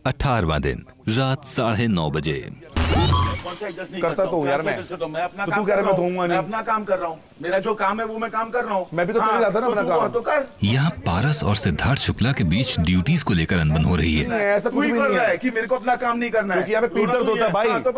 18वां दिन रात 9:30 बजे। करता तो यार मैं अपना तो तू कह रहा मैं धोऊंगा नहीं। मैं अपना काम कर रहा हूँ, मेरा जो काम है वो मैं काम कर रहा हूँ। मैं भी तो कर रहा था ना अपना काम। तो कर। यहाँ पारस और सिद्धार्थ शुक्ला के बीच ड्यूटीज को लेकर अनबन हो रही है। ऐसा तू कुछ ही भी कर नहीं रहा है है कि मेरे को अपना काम नहीं करना है, क्योंकि यहाँ पे पीठ दर्द होता है भाई। तो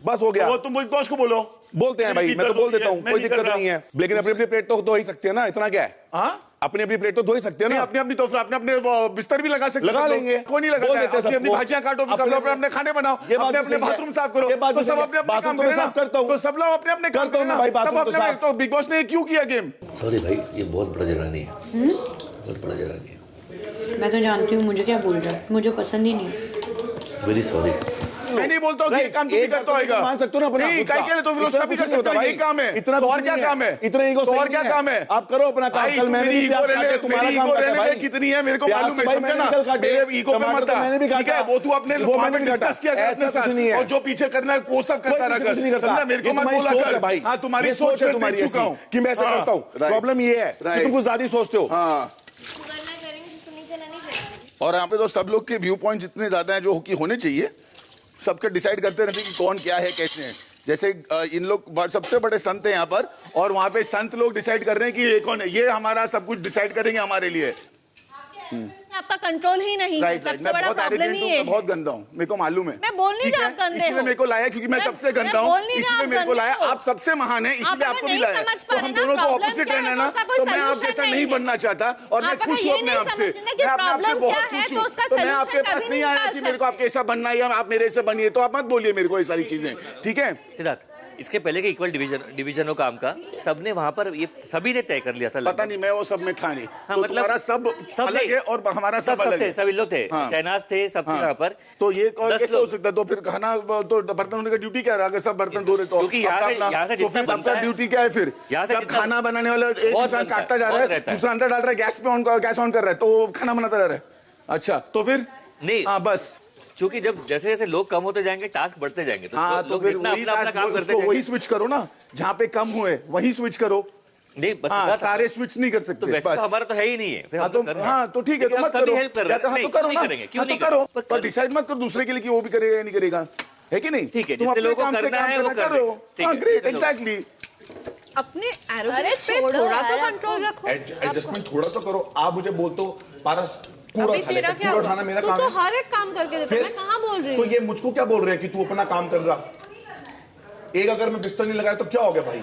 बस हो गया। वो तुम बिग बॉस को बोलो, बोलते हैं भाई, मैं तो बोल देता हूँ, कोई दिक्कत नहीं है। लेकिन अपनी अपनी प्लेट तो धो ही सकते हैं ना, इतना क्या है। हाँ अपनी अपनी प्लेट तो धो ही सकते हैं ना। अपनी अपनी तो अपने अपने बिस्तर भी लगा सकते, लगा लेंगे। कोई नहीं लगाता है। अपनी अपनी भाजियां काटो, सब लोग अपने खाने बनाओ, अपने अपने बाथरूम साफ करो, तो सब अपने अपने काम करें ना। तो सब लोग अपने अपने काम करें ना, सब अपने। तो बिग बॉस ने क्यों किया गेम? सॉरी भाई, ये बहुत बड़ा जलानी है, बहुत बड़ा जलानी है। मैं तो जानती हूँ मुझे क्या बोल रहा है, मुझे पसंद ही नहीं। Very sorry. मैं नहीं बोलता हूँ कि ये काम तुम भी करता होगा, मान सकते हो ना अपना। नहीं काय के लिए तो फिर सब भी कर सकते हो। ये काम है इतना, और क्या काम है? इतना ईगो तो और क्या काम है? आप करो अपना काम। कल मैंने भी ईगो रहने कितनी है मेरे को मालूम है, समझे ना? मेरे ईगो पे मत आ, ठीक है? वो तू अपने वहां पे डिस्कस किया कर अपने साथ, और जो पीछे करना है वो सब करता रहा कर, समझा? मेरे को मत बोला कर भाई। हाँ, तुम्हारी सोच है, तुम्हारी चुका हूँ कि मैं ऐसा करता हूँ। प्रॉब्लम ये है कि तुम कुछ ज्यादा सोचते हो। और यहाँ पे तो सब लोग के व्यू पॉइंट इतने ज्यादा हैं जो कि होने चाहिए, सबके डिसाइड करते रहते कि कौन क्या है कैसे है। जैसे इन लोग सबसे बड़े संत हैं यहाँ पर, और वहाँ पे संत लोग डिसाइड कर रहे हैं कि ये कौन है, ये हमारा सब कुछ डिसाइड करेंगे हमारे लिए। आपका कंट्रोल ही नहीं है, सबसे बड़ा प्रॉब्लम ही है। बहुत गंदा हूँ, मेरे को मालूम है। मैं बोल नहीं रहा आप गंदे हो, इसलिए मेरे को लाया क्योंकि मैं सबसे गंदा हूँ, इसलिए मेरे को लाया। आप सबसे महान है इसलिए आपको भी लाया। तो हम दोनों को ऑपोजिट रहना ना, तो मैं आप जैसा नहीं बनना चाहता, और मैं खुश हूँ अपने आप से, मैं अपने आप से बहुत खुश हूँ। तो मैं आपके पास नहीं आया कि मेरे को आपके ऐसा बनना है या आप मेरे से बनिए, तो आप मत बोलिए मेरे को ये सारी चीजें, ठीक है? सिद्धार्थ, इसके पहले के इक्वल डिवीजन काम का सबने वहां पर ये सभी ने तय कर लिया था। पता नहीं, मैं वो सब में था नहीं। हाँ, तो मतलब तुम्हारा सब अलग है और हमारा सब अलग है। सभी लोग थे, शहनाज थे, सब यहाँ पर। तो ये कैसे हो सकता है? तो फिर खाना तो बर्तन धोने का ड्यूटी क्या है? अगर सब बर्तन धो रहे तो क्योंकि यहाँ से तो फिर सबका ड्यूटी क्या है? फिर जब खाना बनाने वाला एक इंसान काटता जा रहा है, दूसरा अंदर डाल रहा है, गैस ऑन कर रहा है, तो खाना बनाता जा रहा है। अच्छा, तो फिर नहीं, हाँ बस, क्योंकि जब जैसे जैसे लोग कम होते जाएंगे, टास्क बढ़ते जाएंगे, तो फिर अपना काम करते जाएंगे। वही स्विच करो ना, जहाँ पे कम हुए वही स्विच करो। नहीं बस सारे स्विच नहीं कर सकते। तो वैसे तो हमारा तो है ही नहीं है। तो ठीक है, तो मत करो, हेल्प कर रहे हैं, तो करो ना, क्यों नहीं करो, पर डिसाइड मत करो दूसरे के लिए कि वो भी करेगा या नहीं करेगा, है कि नहीं? ठीक है, तुम अपने काम से काम करो। हाँ, ग्रेट, एग्जैक्टली। अपने एरोगेंस पे थोड़ा तो कंट्रोल रखो, एडजस्टमेंट थोड़ा तो करो। आप मुझे बोलते हो पारस अभी तेरा क्या उठाना मेरा काम है, है। तू तो हर एक काम करके देता है, मैं कहाँ बोल रही हूँ? तो ये मुझको क्या बोल रहे हैं कि तू अपना काम कर रहा? एक अगर मैं बिस्तर नहीं लगाया तो क्या हो गया भाई?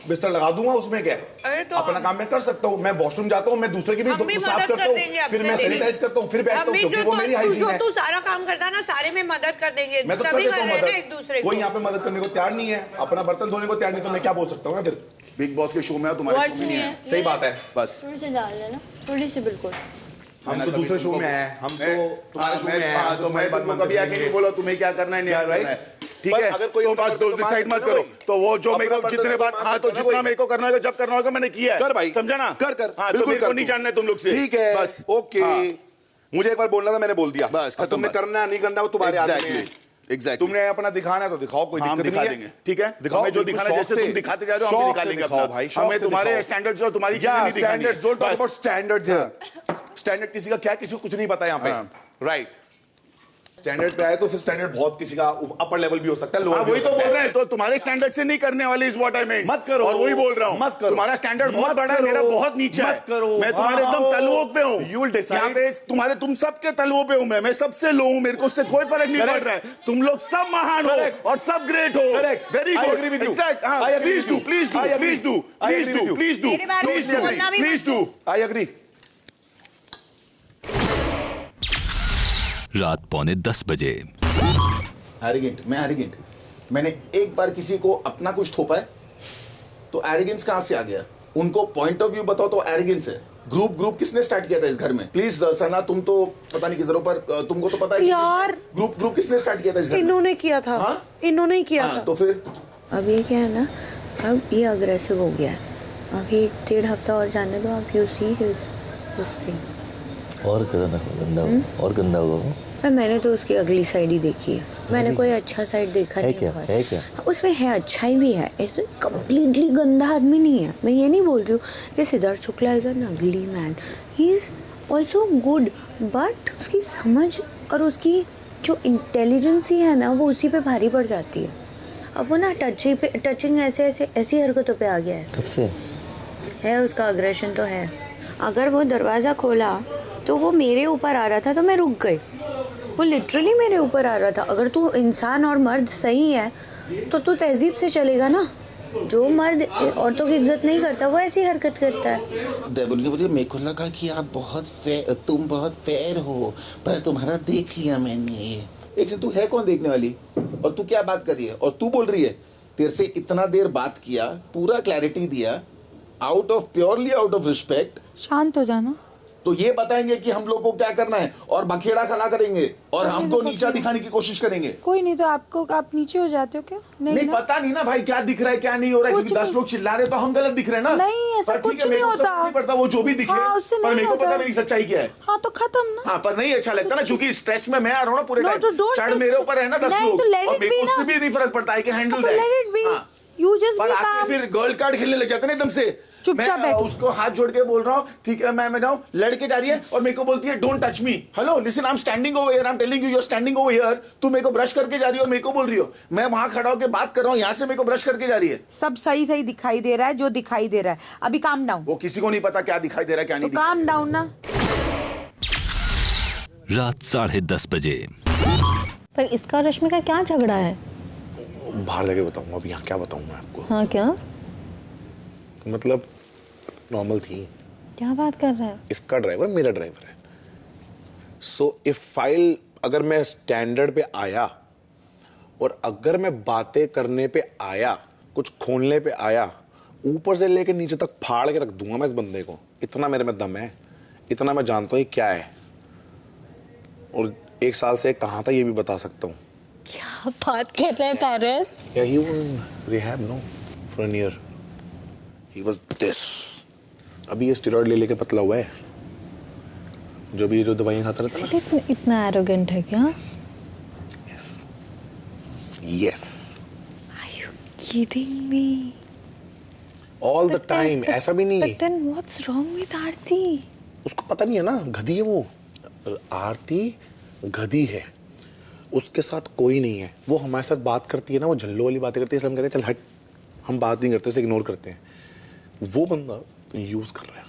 बिस्तर लगा दूंगा, उसमें क्या है? तो अपना काम मैं कर सकता हूँ। मैं वॉशरूम जाता हूँ, मैं दूसरे की भी साफ करता हूँ, फिर मैं सैनिटाइज करता हूँ, फिर बैठता हूँ, क्योंकि वो मेरी हाइजीन है। तू सारा काम करता है ना, सारे में मदद कर देंगे, मैं तो सभी कर रहे हैं ना एक दूसरे को। कोई यहाँ पे मदद करने को तैयार नहीं है, अपना बर्तन धोने को तैयार नहीं, तो मैं क्या बोल सकता हूँ? फिर बिग बॉस के शो में तुम्हारे शो में नहीं है। सही बात है, बस थोड़ी सी बिल्कुल। हम तो दूसरे शो में हैं, हम तो तुम्हारे शो में हैं, तो मैं कभी आके नहीं बोला तुम्हें क्या करना है, नहीं करना है, ठीक है? अगर कोई तो बस डिसाइड मत करो। तो वो जो मेरे को जितने बार, हाँ, तो जितना मेरे को करना होगा, जब करना होगा, मैंने किया है। कर भाई, समझा ना? कर। हाँ, तो मेरे को नहीं जानना है तुम लोग से, ठीक है, बस ओके। मुझे एक बार बोलना था, मैंने बोल दिया, बस। तुमने करना नहीं करना वो तुम्हारे हाथ में है। एग्जैक्टली, तुमने अपना दिखाना है तो दिखाओ, कोई दिक्कत नहीं है, ठीक है? दिखाओ जो दिखाना, जैसे तुम दिखाते जा रहे हो, हम दिखा लेंगे अपना भाई। हमें तुम्हारे स्टैंडर्ड्स और तुम्हारी standards, don't talk about standards. Standard किसी का क्या, किसी को कुछ नहीं पता यहाँ पे, राइट? स्टैंडर्ड पे आए तो फिर स्टैंडर्ड बहुत किसी का अपर लेवल भी हो सकता है, लोअर। वही तो बोल रहे हैं, तो तुम्हारे स्टैंडर्ड से नहीं करने वाले इस व्हाट आई मीन। मत करो, और वही बोल रहा हूँ, मत करो। तुम्हारा स्टैंडर्ड बहुत बड़ा है, मेरा बहुत नीचे है। मत करो, मैं तुम्हारे एकदम तलवों पे हूँ। You will decide। यहाँ पे तुम्हारे, तुम सबके तलवों पे हूँ मैं सबसे लो हूँ, मेरे को उससे कोई फर्क नहीं पड़ रहा है। तुम लोग सब महान हो और सब ग्रेट हो। Very good, exact. Please do, please do, please do, please do, please do, please do, I agree. रात 9:45 बजे। एरोगेंट, मैं एरोगेंट, मैंने एक बार किसी को अपना कुछ थोपा है तो एरोगेंस कहाँ से आ गया? उनको पॉइंट ऑफ व्यू बताओ तो एरोगेंस है। ग्रुप किसने स्टार्ट किया था इस घर में? प्लीज सना, तुम तो पता नहीं किधरों पर, तुमको तो पता है यार, ग्रुप किसने स्टार्ट किया था इस घर में? इन्होंने किया था। हाँ? इन्होंने ही किया था। तो फिर अब ये क्या है ना, अब ये अग्रेसिव हो गया है, अभी 1.5 हफ्ता और जाने दो, आप यू सी दिस थिंग। और गंदा हो, और गंदा होगा। मैंने तो उसकी अगली साइड ही देखी है, मैंने कोई अच्छा साइड देखा नहीं है क्या? उसमें है, अच्छाई भी है, ऐसे कम्प्लीटली गंदा आदमी नहीं है। मैं ये नहीं बोल रही हूँ कि सिद्धार्थ शुक्ला इज एन अगली man, he is also good, but उसकी समझ और उसकी जो इंटेलिजेंस ही है ना वो उसी पे भारी पड़ जाती है। अब वो ना टचिंग ऐसी हरकतों पे आ गया है। कब से है उसका अग्रेशन तो है। अगर वो दरवाज़ा खोला तो वो मेरे ऊपर आ रहा था तो मैं रुक गई। वो लिटरली मेरे ऊपर आ रहा था। अगर तू इंसान और मर्द सही है तो तू तहजीब से चलेगा ना। जो मर्द औरतों की इज्जत नहीं करता वो ऐसी हरकत करता है। मेरे को लगा कि आप तुम बहुत फेयर हो, पर तुम्हारा देख लिया मैंने। एक से तू है कौन देखने वाली, और तू क्या बात कर रही है, और तू बोल रही है तेरे से इतना देर बात किया, पूरा क्लैरिटी दिया, प्योरली आउट ऑफ रिस्पेक्ट। शांत हो जाना। तो ये बताएंगे कि हम लोग को क्या करना है और बखेड़ा खड़ा करेंगे और हमको नीचा दिखाने की कोशिश करेंगे। कोई नहीं तो आप नीचे हो जाते हो क्या? नहीं पता नहीं ना भाई क्या दिख रहा है क्या नहीं हो रहा है, क्योंकि 10 लोग चिल्ला रहे तो हम गलत दिख रहे हैं ना। नहीं ऐसा कुछ नहीं होता। नहीं पड़ता वो जो भी दिख रहा है, पर मेरे को पता मेरी सच्चाई क्या है। हाँ तो खत्म ना। हाँ पर नहीं अच्छा लगता ना, क्योंकि स्ट्रेस में मैं आ रहा हूँ ना पूरे टाइम। शायद मेरे ऊपर है ना 10 लोग और मेरे को उससे भी नहीं फर्क पड़ता है कि हैंडल पर आके फिर गर्ल कार्ड खेलने लग जाते ना एकदम से। मैं उसको हाथ जोड़ के बोल रहा हूँ ठीक है मैं जाऊँ, लड़के जा रही है और मेरे को बोलती है don't touch me. Hello listen, I am standing over here, I am telling you, you are standing over here. तू मेरे को ब्रश करके जा रही हो और मेरे को बोल रही हो, मैं वहां खड़ा होकर बात कर रहा हूँ, यहाँ से मेरे को ब्रश करके जा रही है। सब सही दिखाई दे रहा है जो दिखाई दे रहा है। अभी काम डाउन। वो किसी को नहीं पता क्या दिखाई दे रहा है क्या नहीं। काम डाउन ना। रात 10:30 बजे। पर इसका रश्मि का क्या झगड़ा है? बाहर जाके बताऊंगा, अब यहाँ क्या बताऊं मैं आपको। हाँ क्या मतलब नॉर्मल थी। क्या बात कर रहा है? इसका ड्राइवर मेरा ड्राइवर है। सो इफ फाइल अगर मैं स्टैंडर्ड पे आया और अगर मैं बातें करने पे आया, कुछ खोलने पे आया, ऊपर से लेकर नीचे तक फाड़ के रख दूंगा मैं इस बंदे को। इतना मेरे में दम है, इतना मैं जानता हूँ क्या है। और 1 साल से कहाँ था ये भी बता सकता हूँ। क्या बात कर रहे हैं Paris? Yeah, he was in rehab, no, for a year. He was this. अभी ये स्टेरॉइड ले लेके पतला हुआ है, जो भी जो दवाइयाँ खाता रहता है। इतना एरोगेंट है क्या? Yes. Yes. Are you kidding me? All the time. ऐसा भी नहीं। But then what's wrong with आरती? उसको पता नहीं है ना, गधी है वो। आरती गधी है, उसके साथ कोई नहीं है। वो हमारे साथ बात करती है ना, वो झल्लो वाली बातें करती है, इसलिए हम कहते हैं चल हट, हम बात नहीं करते, उसे इग्नोर करते हैं। वो बंदा यूज कर रहा है,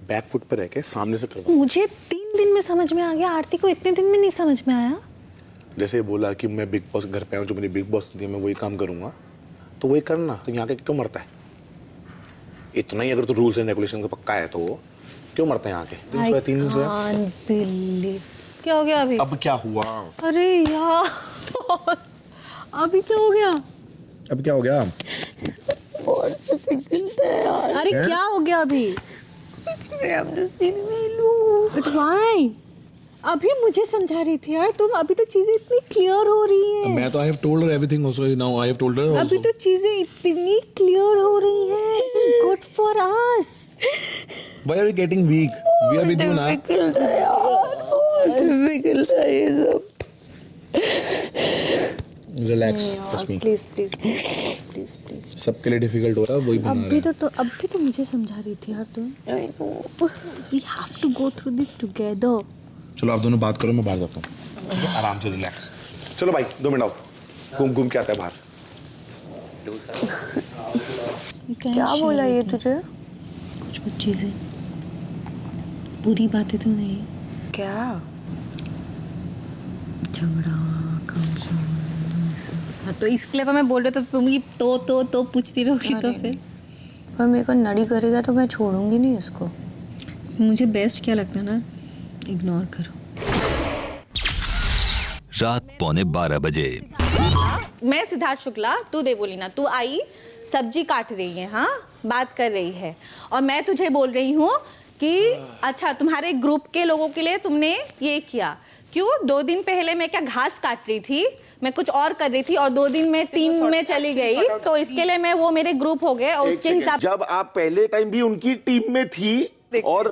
बैक फुट पर रह के सामने से करवा। मुझे 3 दिन में समझ में आ गया, आरती को इतने दिन में नहीं समझ में आया। जैसे बोला कि मैं बिग बॉस घर पे आऊँ, जो मेरी बिग बॉस दी मैं वही काम करूंगा, तो वही करना। तो यहाँ के क्यों मरता है इतना ही? अगर तो रूल्स एंड रेगुलेशन का पक्का है तो क्यों मरता है यहाँ के? 3 दिन से। क्या हो गया अभी? अब क्या हुआ? अरे यार अभी क्या हो गया? अब क्या हो गया? अरे क्या हो गया अभी? But why? अभी मुझे समझा रही थी यार तुम, अभी तो चीजें इतनी क्लियर हो रही हैं। मैं तो I have told her everything also. Now I have told her also. अभी तो चीजें इतनी क्लियर हो रही हैं। It is good for us. Why are you getting weak? We are with you now. Relax. Please सबके लिए डिफिकल्ट हो रहा है, वही बना रहे हैं। अभी तो मुझे समझा रही थी यार तुम। We have to go through this together. चलो आप दोनों बात करो, मैं बाहर जाता हूँ। आराम से रिलैक्स। चलो भाई 2 मिनट आओ, घूम के आता है बाहर। क्या बोला ये तुझे? कुछ चीजें, बुरी बातें तो नहीं। क्या? झगड़ा तो इसके लिए तो मैं बोल रही, तो तुम ही तो पूछती रहोगी तो फिर। पर मेरे को नड़ी करेगा तो मैं छोड़ूंगी नहीं इसको। मुझे बेस्ट क्या लगता है ना, इग्नोर करो। रात 11:45 बजे। मैं सिद्धार्थ शुक्ला, तू देवोलीना, तू आई सब्जी काट रही है, हाँ बात कर रही है, और मैं तुझे बोल रही हूँ कि अच्छा तुम्हारे ग्रुप के लोगों के लिए तुमने ये किया क्यों? 2 दिन पहले मैं क्या घास काट रही थी, मैं कुछ और कर रही थी, और 2 दिन में टीम में चली गई, तो इसके लिए मैं वो मेरे ग्रुप हो गए और उसके हिसाब। जब आप पहले टाइम भी उनकी टीम में थी और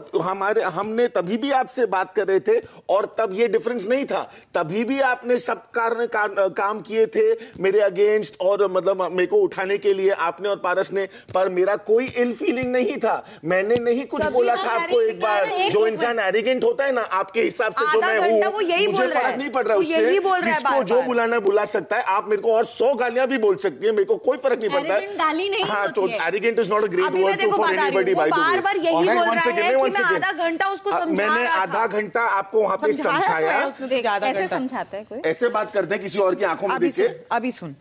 हमने तभी भी आपसे बात कर रहे थे और तब ये डिफरेंस नहीं था, तभी भी आपने सब काम किए थे मेरे अगेंस्ट और मतलब मेरे को उठाने के लिए आपने और पारस ने, पर मेरा कोई इल फीलिंग नहीं था। मैंने नहीं कुछ बोला था आपको। एक बार जो इंसान एरिगेंट होता है ना, आपके हिसाब से जो मैं हूँ, मुझे फर्क नहीं पड़ रहा उससे, जिसको जो बुलाना बुला सकता है। आप मेरे को और 100 गालियां भी बोल सकती है, मेरे को कोई फर्क नहीं पड़ता है। गाली नहीं हाँ, तो arrogant is not a great word to for anybody by the way. बार-बार यही बोल रहा है कि मैं आधा घंटा उसको समझा रहा था। मैंने आधा घंटा आपको वहां पे समझाया। ऐसे समझाता है कोई? ऐसे बात करते हैं किसी और की आंखों में देख के। अभी सुन,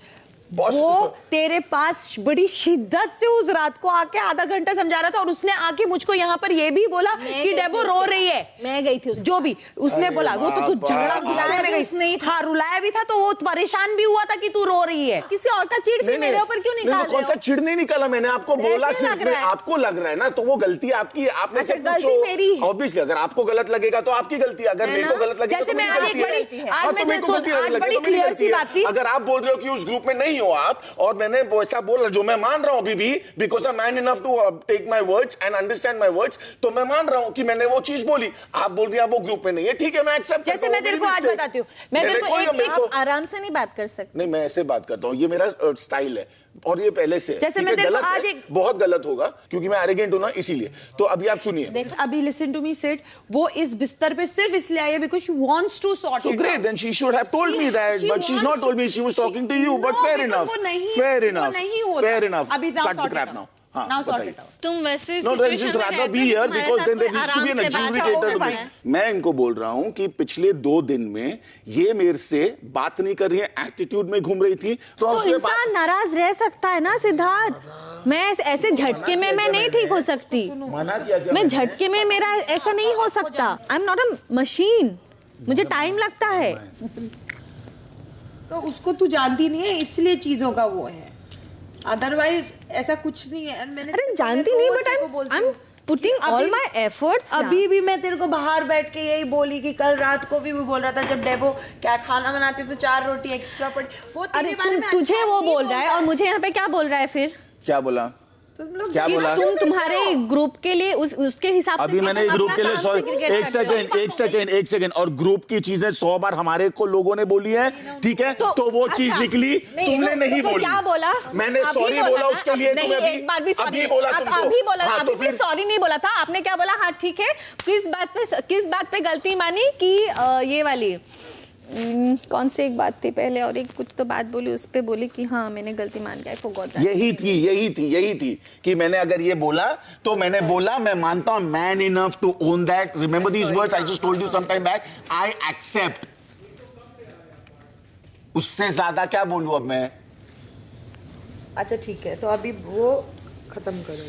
वो तेरे पास बड़ी शिद्दत से उस रात को आके आधा घंटा समझा रहा था और उसने आके मुझको यहाँ पर ये भी बोला कि डेबो रो रही है। मैं गई थी जो भी उसने बोला, वो तो तू झगड़ा रुलाया में गई। हाँ, रुलाया भी था तो वो परेशान भी हुआ था कि तू रो रही है। किसी और का चिढ़ फिर मेरे ऊपर क्यों निकाल रहे हो? कौन सा चिढ़ नहीं निकाला मैंने, आपको बोला सिर्फ। आपको लग रहा है ना, तो वो गलती आपकी है। आप में से गलती मेरी है। ऑब्वियसली अगर आपको गलत लगेगा तो आपकी गलती, अगर मेरे को गलत लगेगा तो मेरी गलती है। अगर आप बोल रहे हो कि उस ग्रुप में नहीं हो आप, और मैंने वैसा बोला जो मैं मान रहा हूं अभी भी, because I am man enough to take my words and understand my words, तो मैं मान रहा हूं कि मैंने वो चीज बोली। आप बोल रही हैं वो ग्रुप में नहीं है, ठीक है, मैं एक्सेप्ट करता हूं। जैसे मैं तेरे को आज बताती हूं, मैं तेरे को आराम से नहीं बात कर सकती। नहीं, मैं ऐसे बात करता हूं, ये मेरा स्टाइल है और ये पहले से जैसे मैं तेरे को आज एक बहुत गलत होगा क्योंकि मैं एरोगेंट हूं ना, इसीलिए। तो अभी आप सुनिए। अभी लिसन टू मी सिड, वो इस बिस्तर पे सिर्फ इसलिए आई है because she wants to sort it. So great, then she should have told me that, but she's not told me. She was talking to you, but fair enough. Fair enough. Fair enough. Cut the crap now. Now sort it out. तुम वैसे No, then just rather be here because then there needs to be an adjudicator to me. मैं इनको बोल रहा हूँ कि पिछले 2 दिन में ये मेरे से बात नहीं कर रही है, एटीट्यूड में घूम रही थी। तो इंसान नाराज रह सकता है ना सिद्धार्थ। मैं ऐसे झटके में मैं नहीं ठीक हो सकती। मना किया क्या? मैं झटके में मेरा ऐसा नहीं हो सकता। आई एम नॉट अ मशीन, मुझे टाइम लगता है। तो उसको तू जानती नहीं है, इसलिए चीजों का वो है, अदरवाइज ऐसा कुछ नहीं है। मैंने अरे जानती नहीं, but I am putting all my efforts. अभी भी मैं तेरे को बाहर बैठ के यही बोली कि कल रात को भी वो बोल रहा था जब डेबो क्या खाना बनाती तो 4 रोटी एक्स्ट्रा पड़। वो अरे तुझे वो बोल रहा है और मुझे यहाँ पे क्या बोल रहा है फिर? क्या बोला? क्या बोला? तुम तुम्हारे ग्रुप के लिए उसके हिसाब से अभी मैंने ग्रुप के लिए एक सेकंड और ग्रुप की चीजें 100 बार हमारे को लोगों ने बोली है, ठीक है? तो वो चीज निकली, तुमने नहीं बोली। क्या बोला? मैंने सॉरी बोला उसके लिए। एक बार भी सॉरी बोला, अभी बोला, अभी सॉरी नहीं बोला था आपने। क्या बोला? हाँ ठीक है। किस बात पे गलती मानी कि ये वाली कौन सी एक बात थी पहले, और एक कुछ तो बात बोली, उस पे बोली कि हाँ मैंने गलती मान गया। यही थी कि मैंने अगर ये बोला तो मैंने बोला, मैं मानता हूं, man enough to own that. Remember these words I just told you some time back, I accept. उससे ज्यादा क्या बोलूं अब मैं? अच्छा ठीक है, तो अभी वो खत्म करो।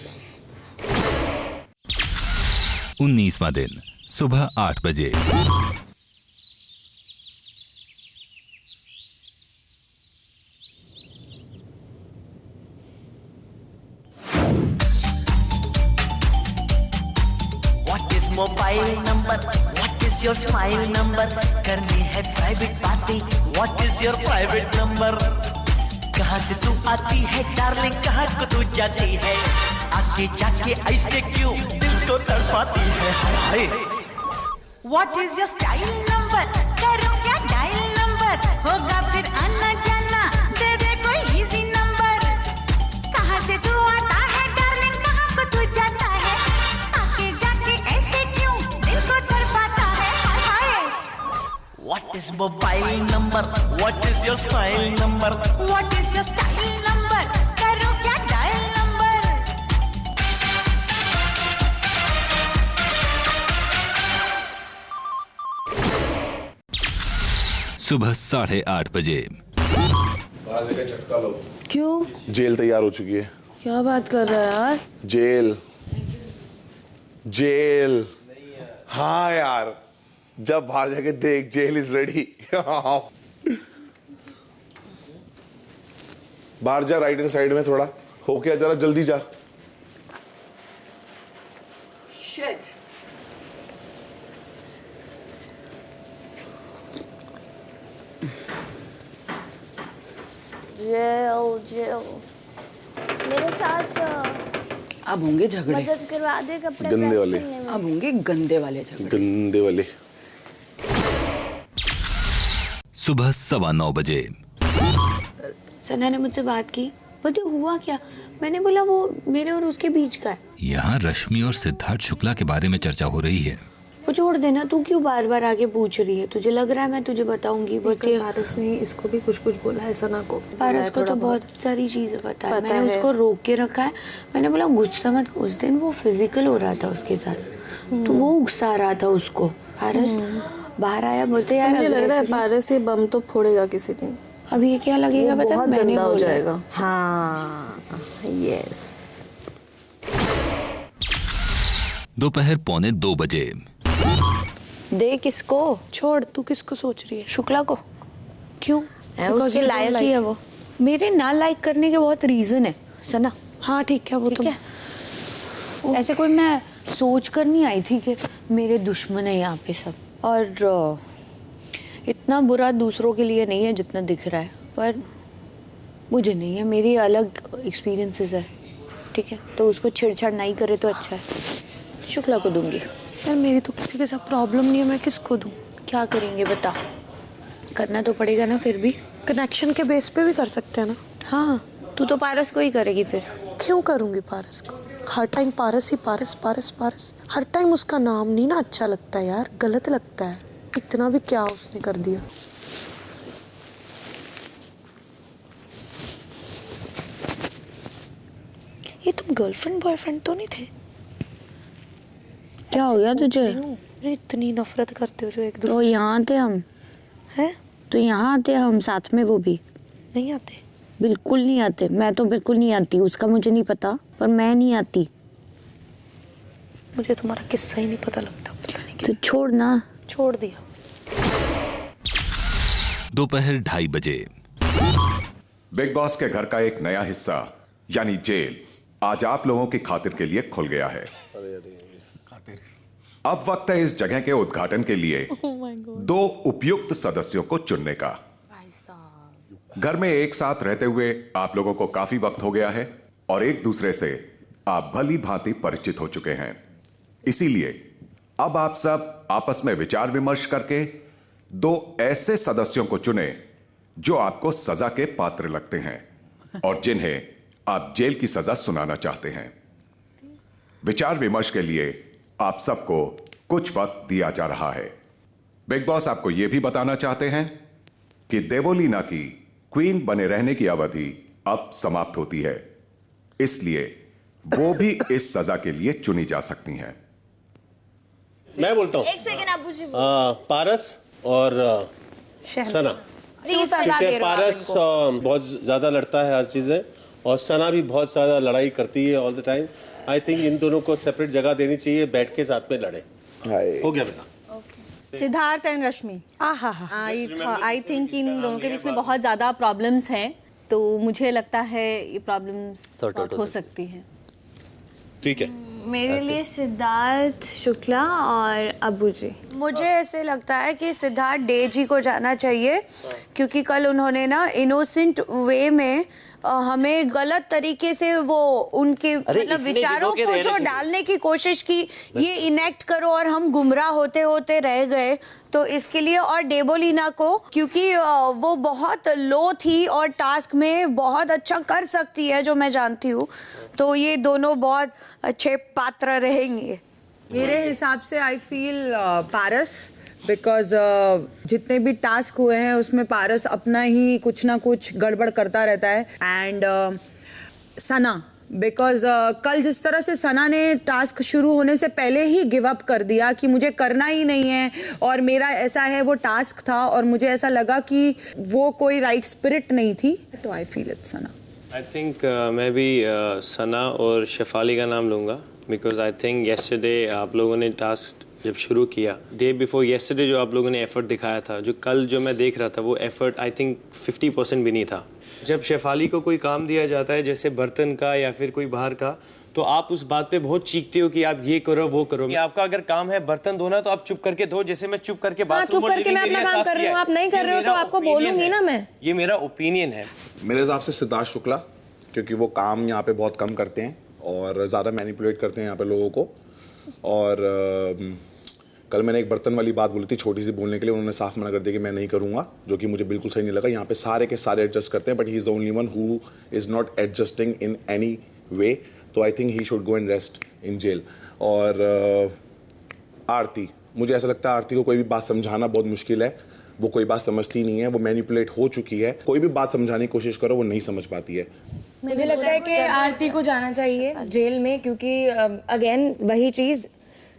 19वां दिन सुबह 8 बजे। Mobile number, what is your smile number, करनी है private party, what is your private number, कहाँ से तू आती है डार्लिंग, कहाँ को तू जाती है, आके जाके ऐसे क्यों दिल को तड़पाती है। What is your style number, करूँ क्या डायल नंबर, होगा फिर आना जाना, दे दे कोई इजी नंबर, कहाँ से तू आता है डार्लिंग, कहाँ को तू जाता है, what is mobile number, what is your smile number, what is your style number, करो क्या dial number। सुबह 8:30 बजे। झटका लो। क्यों? जेल तैयार हो चुकी है। क्या बात कर रहा है यार? जेल। हाँ यार, जब बाहर जाके देख, जेल इज रेडी। बाहर जा, राइट हैंड साइड में थोड़ा होके जरा जल्दी जा। Shit. जेल मेरे साथ अब होंगे झगड़े, मदद करवा दे कपड़े गंदे वाले, अब होंगे गंदे वाले झगड़े, गंदे वाले। सुबह 9:15 बजे। सना ने मुझसे बात की, बोलती हुआ क्या? मैंने बोला वो मेरे और उसके बीच का है। यहाँ रश्मि और सिद्धार्थ शुक्ला के बारे में चर्चा हो रही है। वो छोड़ देना, तू क्यों बार बार आगे पूछ रही है? तुझे लग रहा है मैं तुझे बताऊंगी? पारस ने इसको भी कुछ कुछ बोला है सना को। पारस को तो बहुत सारी चीजें पता है। मैंने उसको रोक के रखा है। मैंने बोला गुस्सा मत। उस दिन वो फिजिकल हो रहा था उसके साथ, तो वो गुस्सा रहा था उसको। पारस बाहर आया, बोलते यार मुझे लग रहा है पारस ये बम तो फोड़ेगा किसी दिन। अब ये क्या लगेगा बता? बहुत गंदा हो जाएगा। हाँ यस। दोपहर 1:45 बजे। दे किसको? छोड़, तू किसको सोच रही है? शुक्ला को। क्यों? उसके लायक ही है वो। मेरे ना लाइक करने के बहुत रीजन है सना। हाँ ठीक है, वो ठीक है। ऐसे कोई मैं सोच कर नहीं आई थी कि मेरे दुश्मन है यहाँ पे सब, और इतना बुरा दूसरों के लिए नहीं है जितना दिख रहा है, पर मुझे नहीं है, मेरी अलग एक्सपीरियंसेस है। ठीक है, तो उसको छेड़छाड़ नहीं करे तो अच्छा है। शुक्ला को दूंगी। यार मेरी तो किसी के साथ प्रॉब्लम नहीं है, मैं किसको दूं? क्या करेंगे बता? करना तो पड़ेगा ना। फिर भी कनेक्शन के बेस पे भी कर सकते हैं ना। हाँ, तू तो पारस को ही करेगी फिर। क्यों करूंगी पारस को? हर टाइम पारस ही पारस पारस पारस, हर टाइम उसका नाम नहीं ना अच्छा लगता यार, गलत लगता है। इतना भी क्या उसने कर दिया। ये तुम गर्लफ्रेंड बॉयफ्रेंड तो नहीं थे? क्या हो गया तुझे? इतनी नफरत करते हो जो एक दूसरे। तो यहाँ थे हम हैं? तो यहाँ आते हम साथ में, वो भी नहीं आते। बिल्कुल नहीं आते। मैं तो बिल्कुल नहीं आती, उसका मुझे नहीं पता, पर मैं नहीं आती। मुझे तुम्हारा किस्सा ही नहीं पता लगता, पता नहीं तो छोड़ ना। छोड़ दिया। दोपहर 2:30 बजे। बिग बॉस के घर का एक नया हिस्सा यानी जेल आज आप लोगों की खातिर के लिए खुल गया है। अब वक्त है इस जगह के उद्घाटन के लिए 2 उपयुक्त सदस्यों को चुनने का। घर में एक साथ रहते हुए आप लोगों को काफी वक्त हो गया है और एक दूसरे से आप भली भांति परिचित हो चुके हैं। इसीलिए अब आप सब आपस में विचार विमर्श करके 2 ऐसे सदस्यों को चुने जो आपको सजा के पात्र लगते हैं और जिन्हें आप जेल की सजा सुनाना चाहते हैं। विचार विमर्श के लिए आप सबको कुछ वक्त दिया जा रहा है। बिग बॉस आपको यह भी बताना चाहते हैं कि देवोलीना की क्वीन बने रहने की अवधि अब समाप्त होती है, इसलिए वो भी इस सजा के लिए चुनी जा सकती हैं। मैं बोलता हूं। एक सेकंड आप पूछिए। पारस और सना। क्योंकि पारस बहुत ज्यादा लड़ता है हर चीजें और सना भी बहुत ज्यादा लड़ाई करती है all the time. I think in दोनों को सेपरेट जगह देनी चाहिए, बैठ के साथ में लड़े। हो गया मेरा। Siddharth and Rashmi. I think in दोनों के बीच में बहुत ज्यादा प्रॉब्लम्स हैं, तो मुझे लगता है ये प्रॉब्लम्स सॉर्ट हो सकती हैं। ठीक है। मेरे लिए सिद्धार्थ शुक्ला और अबू जी। मुझे ऐसे लगता है कि सिद्धार्थ डे जी को जाना चाहिए, क्योंकि कल उन्होंने ना इनोसेंट वे में हमें गलत तरीके से वो उनके मतलब विचारों को जो डालने की कोशिश की, ये इनेक्ट करो, और हम गुमराह होते होते रह गए। तो इसके लिए, और डेबोलीना को, क्योंकि वो बहुत लो थी और टास्क में बहुत अच्छा कर सकती है जो मैं जानती हूँ, तो ये दोनों बहुत अच्छे पात्र रहेंगे। मेरे हिसाब से आई फील पारस, बिकॉज जितने भी टास्क हुए हैं उसमें पारस अपना ही कुछ ना कुछ गड़बड़ करता रहता है। एंड सना, बिकॉज कल जिस तरह से सना ने टास्क शुरू होने से पहले ही गिव अप कर दिया कि मुझे करना ही नहीं है और मेरा ऐसा है, वो टास्क था और मुझे ऐसा लगा कि वो कोई राइट स्पिरिट नहीं थी, तो I feel it Sana. I think मैं भी सना और शेफाली का नाम लूँगा, बिकॉज आई थिंक येस्टरडे आप लोगों ने टास्क जब शुरू किया, डे बिफोर येस्टरडे जो आप लोगों ने एफर्ट दिखाया था, जो कल जो मैं देख रहा था, वो एफर्ट आई थिंक 50% भी नहीं था। जब शेफाली को कोई काम दिया जाता है जैसे बर्तन का या फिर कोई बाहर का, तो आप उस बात पे बहुत चीखते हो कि आप ये करो वो करो। आपका अगर काम है बर्तन धोना तो आप चुप करके धो, जैसे मैं चुप करके बाथरूम और लिविंग एरिया साफ किया। कर रही हूं, आप नहीं कर रहे हो तो आपको बोलूंगी ना मैं। ये मेरा ओपिनियन है। मेरे हिसाब से सिद्धार्थ शुक्ला, क्योंकि वो काम यहाँ पे बहुत कम करते हैं और ज़्यादा मैनिपुलेट करते हैं यहाँ पे लोगों को। और कल मैंने एक बर्तन वाली बात बोली थी छोटी सी बोलने के लिए, उन्होंने साफ मना कर दिया कि मैं नहीं करूँगा, जो कि मुझे बिल्कुल सही नहीं लगा। यहाँ पे सारे के सारे एडजस्ट करते हैं, but he is the only one who is not adjusting in any way. तो I think he should go and rest in jail. और आरती, मुझे ऐसा लगता है आरती को कोई भी बात समझाना बहुत मुश्किल है, वो कोई बात समझती नहीं है, वो मैनिपुलेट हो चुकी है। कोई भी बात समझाने की कोशिश करो वो नहीं समझ पाती है। मुझे लगता है कि आरती को जाना चाहिए जेल में, क्योंकि अगेन वही चीज़,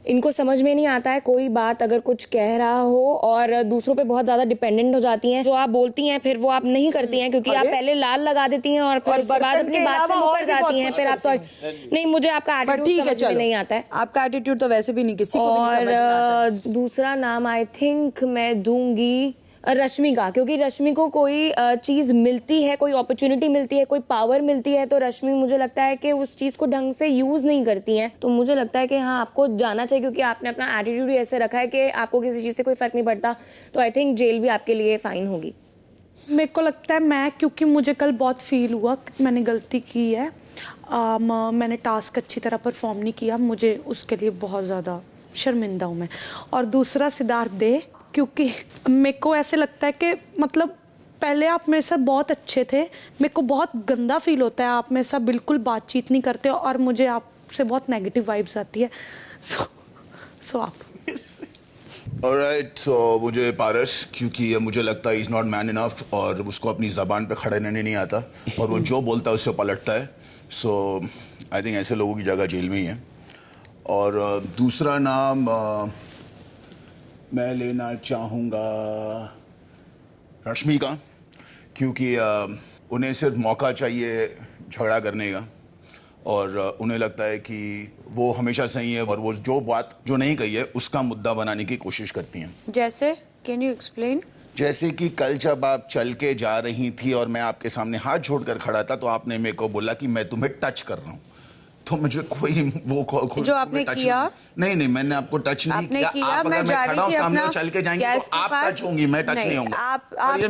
इनको समझ में नहीं आता है कोई बात अगर कुछ कह रहा हो और दूसरों पे बहुत ज्यादा डिपेंडेंट हो जाती हैं। जो आप बोलती हैं फिर वो आप नहीं करती हैं, क्योंकि आप पहले लाल लगा देती हैं और फिर उसके बाद अपनी बात से मुकर जाती हैं। फिर आप तो नहीं, मुझे आपका एटीट्यूड समझ में नहीं आता है। आपका एटीट्यूड तो वैसे भी नहीं किसी को भी समझ में आता है। दूसरा नाम आई थिंक मैं दूंगी रश्मि का, क्योंकि रश्मि को कोई चीज़ मिलती है, कोई अपॉर्चुनिटी मिलती है, कोई पावर मिलती है, तो रश्मि मुझे लगता है कि उस चीज़ को ढंग से यूज़ नहीं करती हैं। तो मुझे लगता है कि हाँ, आपको जाना चाहिए, क्योंकि आपने अपना एटीट्यूड ही ऐसे रखा है कि आपको किसी चीज़ से कोई फ़र्क नहीं पड़ता। तो आई थिंक जेल भी आपके लिए फ़ाइन होगी। मेरे को लगता है क्योंकि मुझे कल बहुत फील हुआ कि मैंने गलती की है, मैंने टास्क अच्छी तरह परफॉर्म नहीं किया, मुझे उसके लिए बहुत ज़्यादा शर्मिंदा हूँ मैं। और दूसरा सिद्धार्थ दे, क्योंकि मेरे को ऐसे लगता है कि मतलब पहले आप मेरे साथ बहुत अच्छे थे, मेरे को बहुत गंदा फील होता है, आप मेरे साथ बिल्कुल बातचीत नहीं करते और मुझे आपसे बहुत नेगेटिव वाइब्स आती है। सो आप ऑलराइट, सो मुझे पारस, क्योंकि मुझे लगता है इज़ नॉट मैन इनफ और उसको अपनी ज़बान पे खड़े रहने नहीं आता और वो जो बोलता है उससे पलटता है। सो आई थिंक ऐसे लोगों की जगह जेल में ही है। और दूसरा नाम मैं लेना चाहूँगा रश्मि का, क्योंकि उन्हें सिर्फ मौका चाहिए झगड़ा करने का और उन्हें लगता है कि वो हमेशा सही है और वो जो बात जो नहीं कही है उसका मुद्दा बनाने की कोशिश करती हैं। जैसे कैन यू एक्सप्लेन? जैसे कि कल जब आप चल के जा रही थी और मैं आपके सामने हाथ जोड़कर खड़ा था तो आपने मेरे को बोला कि मैं तुम्हें टच कर रहा हूँ, तो मुझे कोई वो जो आपने किया नहीं, मैंने आपको टच नहीं किया। आप अगर मैं खड़ा हूं सामने चल के जाएंगे तो आप टच होंगी, मैं टच नहीं होऊंगा। आप टच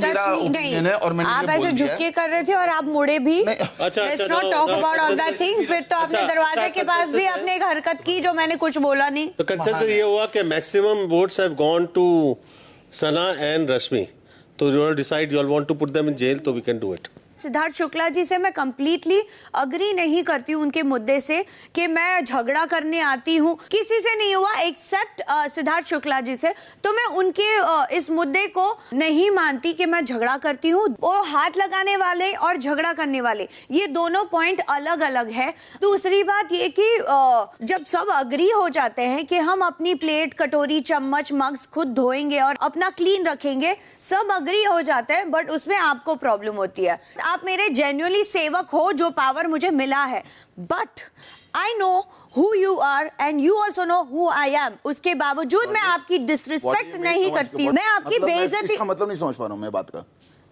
नहीं, और मैंने आप ऐसे झुक के कर रहे थे और आप मुड़े भी। Let's not talk about all that thing. फिर तो आपने दरवाजे के पास भी आपने एक हरकत की जो मैंने कुछ बोला नहीं। तो कंसेंसस ये हुआ कि maximum votes have gone to Sana and Rashmi, तो you all decide you all want to put them in jail, तो we can do it. Siddharth Shukla ji से मैं कंप्लीटली अग्री नहीं करती हूँ उनके मुद्दे से कि मैं झगड़ा करने आती हूँ, किसी से नहीं हुआ एक्सेप्ट सिद्धार्थ शुक्ला जी से। तो मैं उनके इस मुद्दे को नहीं मानती कि मैं झगड़ा करती हूँ। वो हाथ लगाने वाले और झगड़ा करने वाले ये दोनों पॉइंट अलग अलग है। दूसरी बात ये कि जब सब अग्री हो जाते हैं कि हम अपनी प्लेट, कटोरी, चम्मच, मग्स खुद धोएंगे और अपना क्लीन रखेंगे, सब अग्री हो जाते हैं, बट उसमें आपको प्रॉब्लम होती है। आप मेरे जेन्युइनली सेवक हो, जो पावर मुझे मिला है, but I know who you are and you also know who I am. उसके बावजूद मैं आपकी डिसरिस्पेक्ट नहीं करती, मैं आपकी बेइज्जती। इसका मतलब नहीं समझ पा रहा हूँ मैं बात का।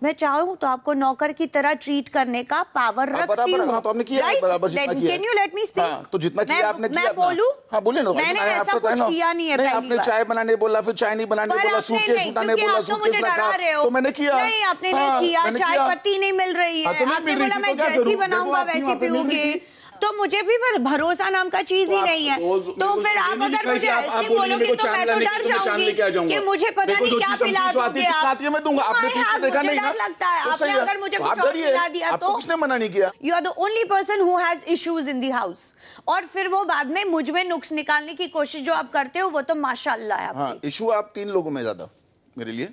मैं चाहूँ तो आपको नौकर की तरह ट्रीट करने का पावर रखती हूँ। तो आपने किया है, बराबर जितना किया है। Can you let me speak? हाँ, तो जितना किया आपने किया। मैं बोलूँ? हाँ बोले ना। मैंने ऐसा कुछ किया नहीं है। आपने चाय बनाने बोला, फिर चाय नहीं बनाने बोला, सूटकेस उठाने बोला, सूटकेस रखा, तो मैंने किया। नहीं, आपने नहीं किया। चाय पत्ती नहीं मिल रही है, आपने बोला मैं जैसी बनाऊंगा वैसी पीऊंगी। तो मुझे भी भरोसा नाम का चीज ही नहीं है। तो फिर आप अगर मुझे ऐसे बोलोगे तो मैं तो डर जाऊंगी कि मुझे पता नहीं क्या पिला दोगे आप। मैं दूंगा, आपने पीछे देखा नहीं ना। लगता है आपने अगर मुझे कुछ और पिला दिया तो किसने मना नहीं किया। You are the only person who has issues in the house. और फिर वो बाद में मुझ में नुक्स निकालने की कोशिश जो आप करते हो वो तो माशाल्लाह है। हाँ, इशू आप 3 लोगों में ज्यादा मेरे लिए,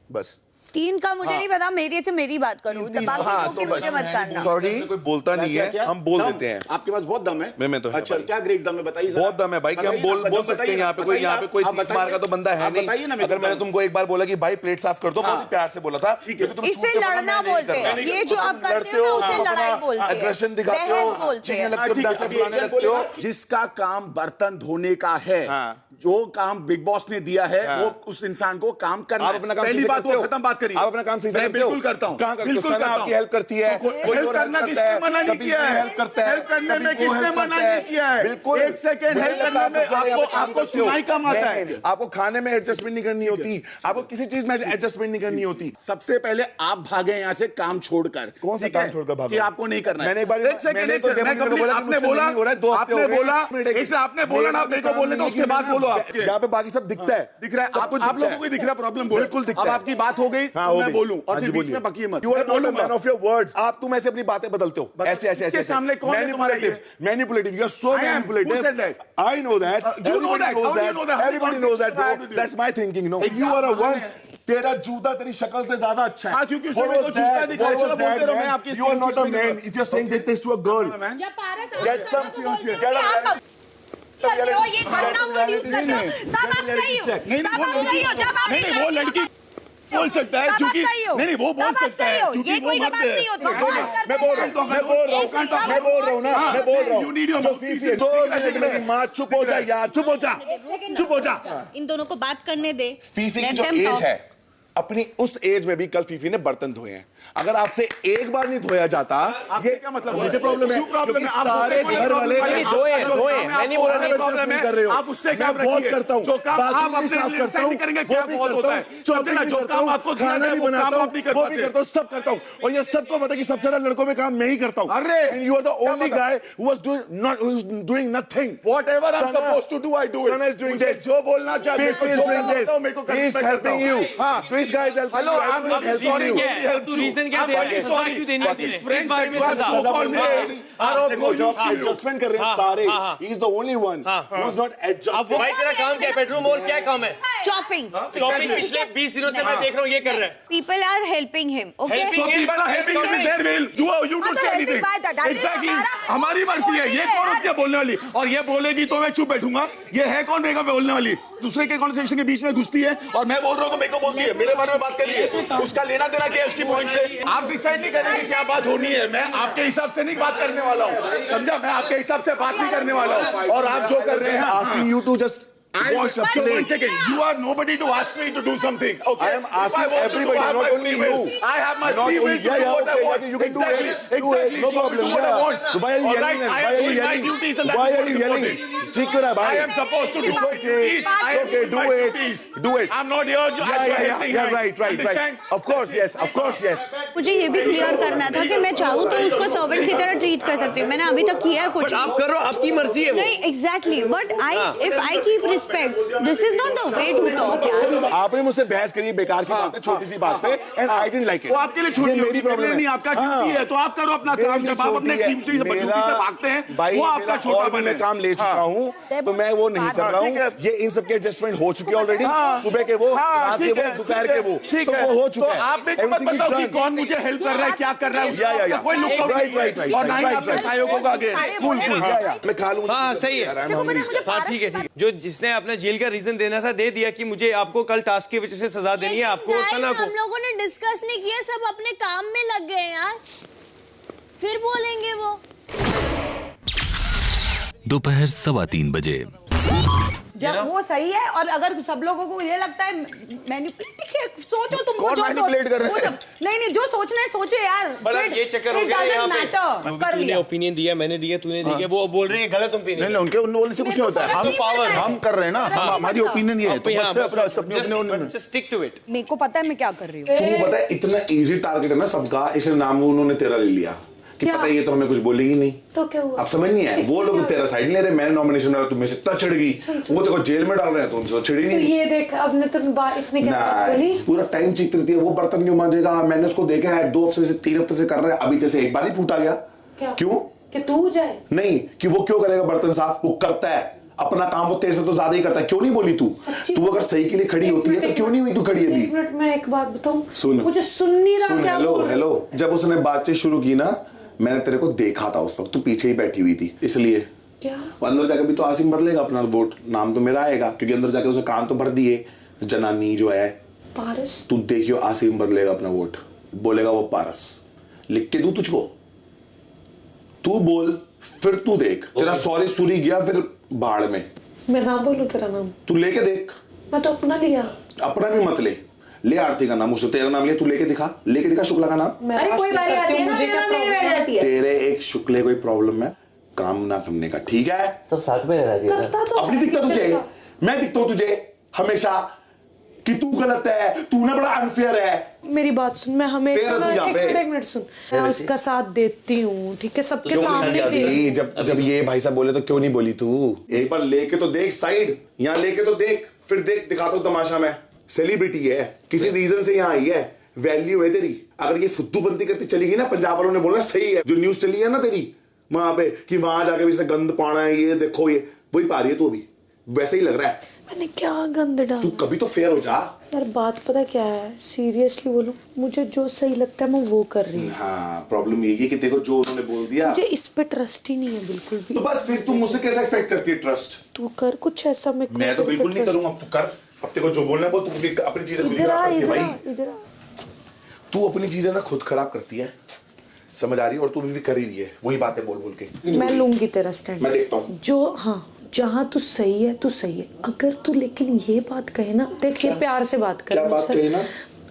बस 3 का मुझे नहीं पता, मेरी से मेरी बात करूं। तो मुझे मत करना। सॉरी, कोई बोलता नहीं है, हम बोल देते हैं। आपके पास बहुत दम है। मैं तो अच्छा, क्या ग्रेट दम है बताइए। बहुत दम है भाई कि हम बोल सकते हैं। यहाँ पे कोई 30 मार का तो बंदा है नहीं। अगर मैंने तुमको एक बार बोला कि भाई प्लेट साफ कर दो, बहुत प्यार से बोला था। इससे लड़ना बोलते हैं, ये जो आप करते हो उसे लड़ाई बोलते हैं, एग्रेशन दिखाते हो। जिसका काम बर्तन धोने का है, जो काम बिग बॉस ने दिया है, वो उस इंसान को काम करना। पहली बात वो खत्म बात करिए। आप अपना काम सही से मैं करते हो? बिल्कुल करता हूँ। कहाँ करते हो? बिल्कुल सना करता हूँ। आपकी हेल्प करती है, कोई हेल्प और करना हेल्प किसने करता है, मना नहीं कभी किया है? हेल्प करता है, हेल्प करने कभी में वो किसने हेल्प मना करता है। नहीं किया है? बिल्कुल। एक सेकंड हेल्प करने में आपको सुनाई कम आता है। आपको खाने में एडजस्टमेंट नहीं करनी होती, आपको किसी चीज में एडजस्टमेंट नहीं करनी होती। सबसे पहले आप भागे यहाँ से काम छोड़कर। कौन सा काम छोड़कर भागे? कि आपको नहीं करना है। मैंने एक बार एक सेकंड आपने बोला आपने बोला ना मेरे को बोलने दो, उसके बाद बोलो। आप यहाँ पे बाकी सब दिखता है, दिख रहा है, आप लोगों को दिख रहा है प्रॉब्लम। बिल्कुल दिखता अब है। आपकी बात हो गई, मैं बोलूं और फिर बीच में बकी मत। You are not a man of your words. आप तुम ऐसे अपनी बातें बदलते हो, ऐसे ऐसे ऐसे सामने कौन है तुम्हारा ये? Manipulative, you are so manipulative. I know that, you know that, how do you know that? everybody knows that bro, that's my thinking, no, you are a one, तेरा जूता तेरी शक्ल से ज्यादा अच्छा है। क्योंकि उसने मेरे को जूता दिखाया। चलो बोलते रहो, मैं आपकी you are not a man if you are saying this to a girl, get some, get a नहीं वो लड़की बोल सकता है क्योंकि नहीं वो बोल सकता है क्योंकि वो मर्द है। मैं बोल रहा हूँ ना, मैं बोल रहा हूँ। 2 मिनट मेरी माँ चुप हो जा यार, चुप हो जा। इन दोनों को बात करने दे। फीफी की जो एज है, अपनी उस एज में भी कल फीफी ने बर्तन धोए हैं। अगर आपसे एक बार नहीं धोया जाता, ये क्या मतलब? मुझे प्रॉब्लम है, प्रॉब्लम है आप सारे घर वाले धोए मैं नहीं बोल रहा नहीं प्रॉब्लम कर रहे है। हो। आप उससे क्या बहुत करता हूँ, जो काम आप अपने लिए सेट करेंगे क्या बहुत होता है। समझना, जो काम आपको खाना भी बनाता हूँ, वो भी करता हूँ, सब करता हूँ। और ये सबको पता है कि सबसे ज्यादा लड़कों में काम मैं ही करता हूँ। अरे you are the only guy who was doing nothing. Whatever I am supposed to do I do it. Sana is doing this. जो बोलना चाहते हो is doing this. He is helping you. This guy is helping you. Hello I am sorry reason क्या दे रहे हैं? Sorry क्यों देनी होती है? इस बारे में एडजस्टमेंट कर रहे हैं सारे। He is the only one who is not adjusting. भाई तेरा काम क्या है? बेडरूम और क्या काम है? चॉपिंग पिछले 20 दिनों से मैं देख रहा हूँ ये कर रहा है। People are helping him. Okay, So people are helping him in their will. You don't say anything. Exactly. हमारी मर्जी है। ये कौन होती है बोलने वाली? और ये बोलेगी तो मैं चुप बैठूंगा। ये है कौन बेगा बोलने वाली? दूसरे के कॉन्वर्सेशन के बीच में घुसती है और मैं बोल रहा हूँ तो मेरे को बोलती है, मेरे बारे में बात कर रही है। उसका लेना देना क्या है उसकी पॉइंट से? आप डिसाइड नहीं करेंगे क्या बात होनी है। मैं आपके हिसाब से नहीं बात करने वाला हूँ, समझा? मैं आपके हिसाब से बात नहीं करने वाला हूँ। और आप जो कर रहे हैं, asking you to just wash up plate. One second. You are nobody to ask me to do something. Okay. I am asking everybody, not only you. I have my Not free will only- to do what I okay, want. you can do Exactly. it. Do Exactly. it, no problem. Do what I Yeah. want. Why are you All yelling right, then? I Why am are you doing my yelling? duties and that's Why are what you is yelling? important. ठीक है भाई। I am supposed to do It's my okay. duties. I am Okay, doing do my it. duties. Do it. I'm not here. Yeah, right. Understand? Of course, yes. Of course, yes. मुझे ये भी clear करना था कि मैं चाहूँ तो उसको सर्वेंट की तरह ट्रीट कर सकती हूँ। मैंने अभी तक किया है कुछ। आप करो, आपकी मर्जी है वो। नहीं, exactly, but if I keep respect, this is not the way to talk यार। आपने मुझसे बहस करी बेकार की बात है, छोटी सी बात पे, and I didn't like it. वो आपके लिए छोटी मेरी प्रॉब्लम नहीं, आपका ड्यूटी है तो आप करो अपना काम। जब आप अपने टीम से भागते हैं भाई, वो आपका छोटा बन मैं काम ले चुका हूँ तो मैं वो नहीं कर रहा हूँ। ये इन सबके एडजस्टमेंट हो चुके ऑलरेडी। सुबह के वो, रात के वो, दोपहर के वो, ठीक है, वो हो चुका है। आप मेरे को मत बताओ कि कौन मुझे हेल्प कर रहा है, क्या कर रहा है। या कोई लुक राइट और ना ही अपने सहयोगों का आगे कूल मैं खा लूंगा। हाँ सही है। हाँ ठीक है। जो जिसने अपना जेल का रीजन देना था दे दिया कि मुझे आपको कल टास्क की वजह से सजा देनी है, आपको और सना को। हम लोगों ने डिस्कस नहीं किया, सब अपने काम में लग गए यार, फिर बोलेंगे वो। दोपहर 3:15 बजे। जब वो सही है और अगर सब लोगों को ये लगता है मैनिपुलेट, सोचो तुमको जो मैनिपुलेट कर रहे हैं? नहीं जो सोचना है सोचे यार। ये चक्कर हो गया यहाँ पे। तूने ओपिनियन दिया, मैंने दिया, तूने दिया, वो बोल रहे हैं गलत ओपिनियन। नहीं उनके बोलने से कुछ नहीं होता है। हम पावर हम कर रहे हैं ना, हमारी ओपिनियन ये है। Stick to it. मेरे को पता है मैं क्या कर रही हूँ। तुमको पता है इतना इजी टारगेट है ना सबका, इसलिए नाम उन्होंने तेरा ले लिया कि पता है ये तो हमें कुछ बोलेगी नहीं। तो क्या हुआ? अब समझ नहीं आया, वो लोग तेरा साइड ले रहे, मैंने नॉमिनेशन डाला, तुम में से इतना चिढ़ गई, वो देखो जेल में डाल रहे हैं, तुमसे चिढ़ी नहीं। तो ये देख, अब ने तो इसने क्या बोली? पूरा टाइम चीखती रहती है, वो बर्तन क्यों मांजेगा? मैंने उसको देखा है 2 हफ्ते से 3 हफ्ते से कर रहा है, अभी जैसे एक बार ही फूटा गया। क्यों कि तू जाए? नहीं, कि वो क्यों करेगा बर्तन साफ? वो करता है अपना काम, वो तेरे से तो ज्यादा ही करता है। क्यों नहीं बोली तू? तू अगर सही के लिए खड़ी होती है तो क्यों नहीं हुई तू खड़ी अभी? एक मिनट में एक बात बताऊं, सुन, मुझे सुन नहीं रहा क्या? हेलो, जब उसने बातचीत शुरू की ना, मैंने तेरे को देखा था उस वक्त, तू पीछे ही बैठी हुई थी, इसलिए क्या अंदर जाकर भी तो आसिम बदलेगा अपना वोट, नाम तो मेरा आएगा, क्योंकि अंदर जाके उसने कान तो भर दिए। जनानी जो है पारस, तू देखियो आसिम बदलेगा अपना वोट, बोलेगा वो पारस। लिख के दूं तुझको, तू बोल, फिर तू देख। तेरा सॉरी सूरी गया फिर भाड़ में। मैं ना बोलूं तेरा नाम? तू लेके देख। मैं तो अपना लिया। अपना भी मत ले, ले आरती का नाम, मुझसे तेरा नाम ले, तू लेके दिखा शुक्ला का नाम। अरे कोई बात आती है, मुझे क्या प्रॉब्लम है? तेरे एक शुक्ले कोई प्रॉब्लम है काम ना करने का, ठीक है? सब साथ में रहना चाहिए था। अब नहीं दिखता तुझे? मैं दिखता हूँ तुझे हमेशा कि तू गलत है, तू ना बड़ा अनफेयर है। मेरी बात सुन, मैं हमेशा एक मिनट सुन, मैं उसका साथ देती हूँ, ठीक है, सबके सामने। जब ये भाई साहब बोले तो क्यों नहीं बोली तू? एक बार लेके तो देख साइड, यहाँ लेके तो देख, फिर देख दिखाता हूँ तमाशा में। सेलिब्रिटी है, किसी रीजन से यहाँ आई है, वैल्यू है तेरी। अगर ये फुद्दू बंदी करती चलेगी ना, पंजाब वालों ने बोलना सही है, जो न्यूज चली है ना तेरी वहां पे कि वहां जाके भी इसने गंद पाना है, ये देखो, ये वही पा रही है तू अभी, वैसे ही लग रहा है। मैंने क्या गंद डाला? तू कभी तो फेयर हो जा यार। बात पता क्या है, सीरियसली बोलूं, मुझे जो सही लगता है मैं वो कर रही हूँ। हाँ, प्रॉब्लम यही है कि देखो जो उन्होंने बोल दिया, मुझे इस पे ट्रस्ट ही नहीं है बिल्कुल भी। तो बस फिर तू मुझसे कैसे एक्सपेक्ट करती है ट्रस्ट? तू कर कुछ ऐसा। मैं तो बिल्कुल नहीं करूंगा, तू कर। अब तेरे को जो बोलना है बोल, तू भी अपनी चीजें खुद खराब करती है भाई। तू अपनी चीजें ना खुद खराब करती है, समझ आ रही है? और तू भी कर ही रही है वही बातें बोल बोल के। मैं लूंगी तेरा स्टैंड, मैं देखता हूँ जो, हाँ, जहाँ तू सही है तू सही है। अगर तू लेकिन ये बात कहे ना, देखिए प्यार से बात कर, क्या बात कहे ना?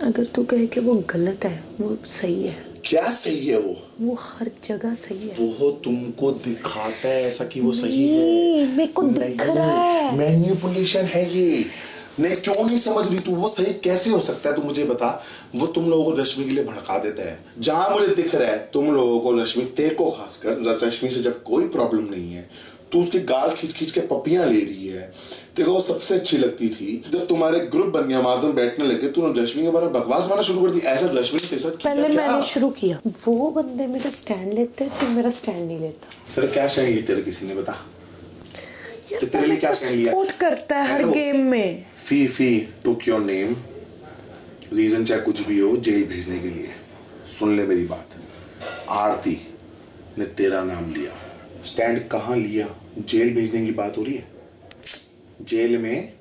अगर तू कहे कि वो गलत है, वो सही है। क्या सही है? वो हर जगह सही है। वो तुमको दिखाता है ऐसा कि वो सही है, मेरे को दिख रहा है। मैनिपुलेशन है ये। नहीं, क्यों नहीं समझ रही तू? वो सही कैसे हो सकता है? तू मुझे बता। वो तुम लोगों को रश्मि के लिए भड़का देता है। जहां मुझे दिख रहा है तुम लोगों को रश्मि, तेरे को खासकर रश्मि से जब कोई प्रॉब्लम नहीं है, तू उसके गाल खींच खींच के पपियां ले रही है। देखो वो सबसे अच्छी लगती थी जब तुम्हारे ग्रुप बन गया, माधव बैठने लगे, तूने रश्मि के बारे में बकवास मारना शुरू कर दी। ऐसा रश्मि ने तेरे साथ पहले मैंने शुरू किया। वो बंदे मेरा स्टैंड लेते हैं, तू मेरा स्टैंड नहीं लेता। फिर क्या स्टैंड लिया तेरे? किसी ने बता तेरे लिए क्या स्टैंड लिया? सपोर्ट करता है हर गेम में। फी टुक योर नेम, रीजन चाहे कुछ भी हो, जेल भेजने के लिए। सुन ले मेरी बात, आरती ने तेरा नाम लिया, स्टैंड कहाँ लिया? जेल भेजने की बात हो रही है। जेल में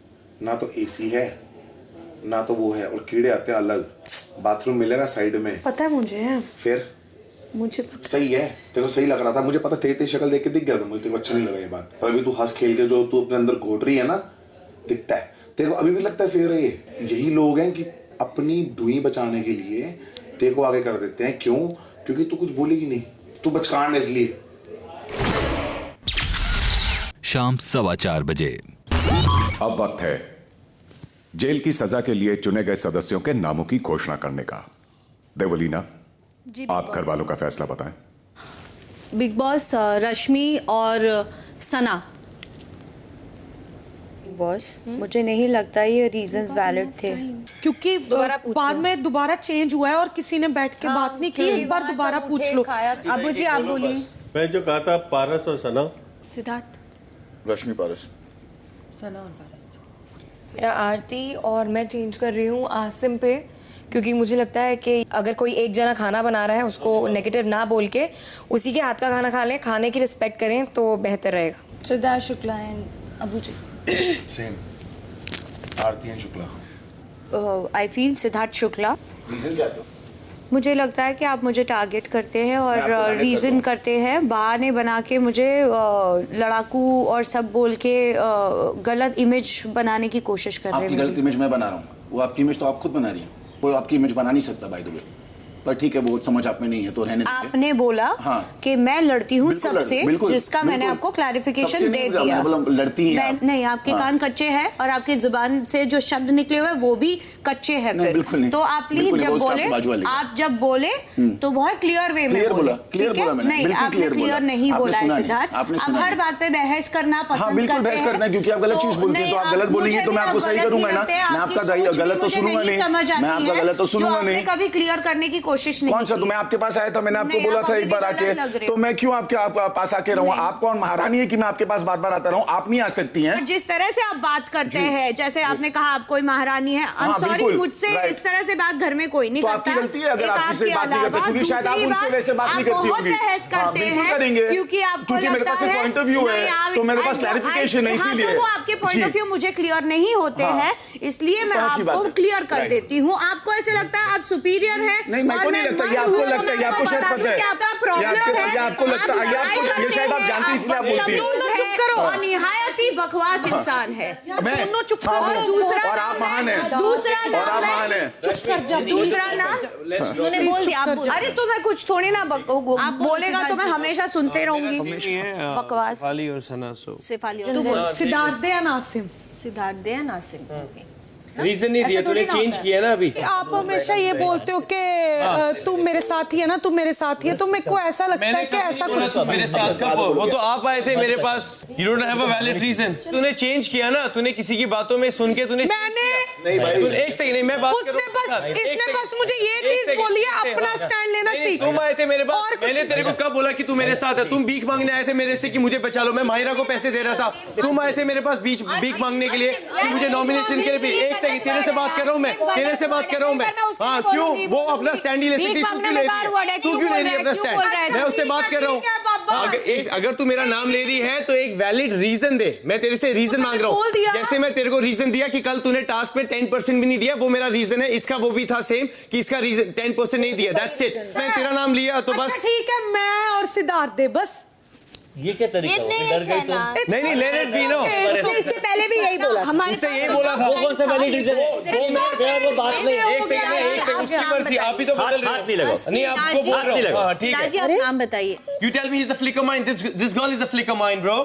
ना तो एसी है ना तो वो है, और कीड़े आते हैं अलग। बाथरूम मिलेगा साइड में। पता है मुझे। फिर मुझे सही है, तेरे को सही लग रहा था, मुझे पता। तेरी शक्ल देख के दिख गया था मुझे, तेरे को अच्छा नहीं लगा ये बात। पर अभी तू हंस खेल के जो तू अपने अंदर घोट रही है ना, दिखता है तेरे को अभी भी लगता है फेयर है। यही लोग हैं कि अपनी धुई बचाने के लिए तेरे को आगे कर देते हैं। क्यों? क्योंकि तू कुछ बोलेगी नहीं, तू बचकान है इसलिए। शाम 4:15 बजे। अब वक्त है जेल की सजा के लिए चुने गए सदस्यों के नामों की घोषणा करने का। देवलीना, आप घर वालों का फैसला बताएं। बिग बॉस, रश्मि और सना। बॉस, मुझे नहीं लगता ये रीजंस वैलिड थे, क्योंकि बाद में दोबारा चेंज हुआ है और किसी ने बैठ के बात नहीं की। एक बार दोबारा पूछ लो। अबू जी आप बोलिए। मैं जो कहा था पारस और सना। सिद्धार्थ। रश्मि पारस। सना और पारस। मेरा आरती, और मैं चेंज कर रही हूँ आसिम पे, क्योंकि मुझे लगता है कि अगर कोई एक जना खाना बना रहा है उसको नेगेटिव ना बोल के उसी के हाथ का खाना खा लें, खाने की रिस्पेक्ट करें तो बेहतर रहेगा। Siddharth Shukla and Abu ji. Same, Aarti and Shukla. I feel Siddharth Shukla. Reason क्या था? मुझे लगता है कि आप मुझे टारगेट करते हैं और रीज़न करते हैं, बहाने बना के मुझे लड़ाकू और सब बोल के गलत इमेज बनाने की कोशिश कर रहे हैं। आपकी गलत इमेज मैं बना रहा हूँ, वो आपकी इमेज तो आप खुद बना रही हैं। कोई आपकी इमेज बना नहीं सकता बाय द वे, पर ठीक है वो समझ आप में नहीं है तो रहने दीजिए। आपने बोला हाँ। कि मैं लड़ती हूँ सबसे, जिसका मैंने आपको क्लैरिफिकेशन दे दिया। लड़ती हैं नहीं, आपके कान कच्चे हैं और आपके जुबान से जो शब्द निकले हुए वो भी कच्चे हैं। फिर तो आप प्लीज जब बोले तो बहुत क्लियर वे में बोला। नहीं, आपने क्लियर नहीं बोला है सिद्धार्थ। अब हर बात पे बहस करना पसंद करते हैं, क्योंकि आप गलत चीज बोलती हैं तो आप गलत बोलेंगे तो मैं आपको सही करूंगा ना। मैं आपका गलत तो सुनूंगा नहीं, मैं आपका गलत तो सुनूंगा नहीं। कभी क्लियर करने की कोशिश नहीं। कौन सा? तो मैं आपके पास आया था, मैंने आपको बोला था एक बार आके, तो मैं क्यों आपके पास आके रहूं? आप कौन महारानी है कि मैं आपके पास बार बार आता रहूं? आप नहीं आ सकती हैं। जिस तरह से आप बात करते हैं, जैसे आपने कहा आप कोई महारानी है, आई एम सॉरी, मुझसे इस तरह से बात घर में कोई नहीं करता। आपकी गलती है अगर आप किसी से बात नहीं करते, क्योंकि शायद आप उनसे वैसे बात नहीं करती होंगी। बहस करते हैं क्योंकि मेरे पास एक पॉइंट ऑफ व्यू है, तो मेरे पास क्लैरिफिकेशन है, इसीलिए वो आपके पॉइंट ऑफ व्यू मुझे क्लियर नहीं होते हैं, इसलिए मैं आपको क्लियर कर देती हूँ। आपको ऐसे लगता है आप सुपीरियर हैं को नहीं लगता, ये आपको लगता है, ये आपको शायद पता है, ये आपको लगता है, ये शायद आप जानती हैं इसलिए आप बोलती हैं। चुप करो। निहायती बकवास इंसान है। मैं चुप करो। और दूसरा और आप महान हैं। दूसरा और आप महान हैं। चुप कर जा। दूसरा नाम उन्होंने बोल दिया। अरे तो मैं कुछ थोड़ी ना बोलेगा तो मैं हमेशा सुनते रहूंगी बकवास। शेफाली और सना सो शेफाली तू बोल। सिद्धार्थ या नासिम? सिद्धार्थ या नासिम। रीजन नहीं दिया तूने, चेंज किया ना अभी। आप हमेशा ये बोलते हो कि तुम मेरे साथ ही है ना, तुम मेरे साथ ही है, तो मेरे को ऐसा लगता है कि ऐसा कुछ मेरे साथ का वो तो आप आए थे मेरे पास। You don't have a valid reason. तूने चेंज किया ना, तूने किसी की बातों में सुन के तूने नहीं भाई एक सेकंड नहीं, मैं बात इसने बस मुझे ये चीज बोली है, अपना स्टैंड लेना सीख। तुम आए थे मेरे पास, मैंने तेरे को कब बोला कि तू मेरे साथ है? तुम भीख मांगने आए थे मेरे से कि मुझे बचा लो, मैं माहिरा को पैसे दे रहा था। तुम आए थे मेरे पास भीख मांगने के लिए कि मुझे नॉमिनेशन के लिए भी। एक सेकंड, तेरे से बात कर रहा हूँ मैं, तेरे से बात कर रहा हूँ मैं। हाँ क्यों? वो अपना स्टैंड ही ले सकती, तू क्यों ले रही है? तू क्यों ले रही है अपना स्टैंड? मैं उससे बात कर रहा हूँ। अगर तू मेरा नाम ले रही है तो एक वैलिड रीजन दे। मैं तेरे से रीजन मांग रहा हूँ। जैसे मैं तेरे को रीजन दिया कि कल तूने टास्क में 10% भी नहीं दिया, वो मेरा रीजन है। इसका वो भी था सेम कि इसका रीजन 10% नहीं दिया। That's it. मैं तेरा नाम लिया तो बस ठीक है। मैं और सिद्धार्थ दे बस। ये क्या तरीका है? डर गई तो नहीं, लेट इट बी नो। इससे पहले भी यही बोला, इससे यही बोला था। वो कौन सा वैलिड रीजन है? 2 मिनट वो बात नहीं। एक सेकंड उसकी मर्जी। आप ही तो बदल रहे हो। नहीं लगा, नहीं आपको बोल रहा हूँ। हाँ ठीक है। आप नाम बताइए। You tell me he's a flicker mind. This girl is a flicker mind, bro.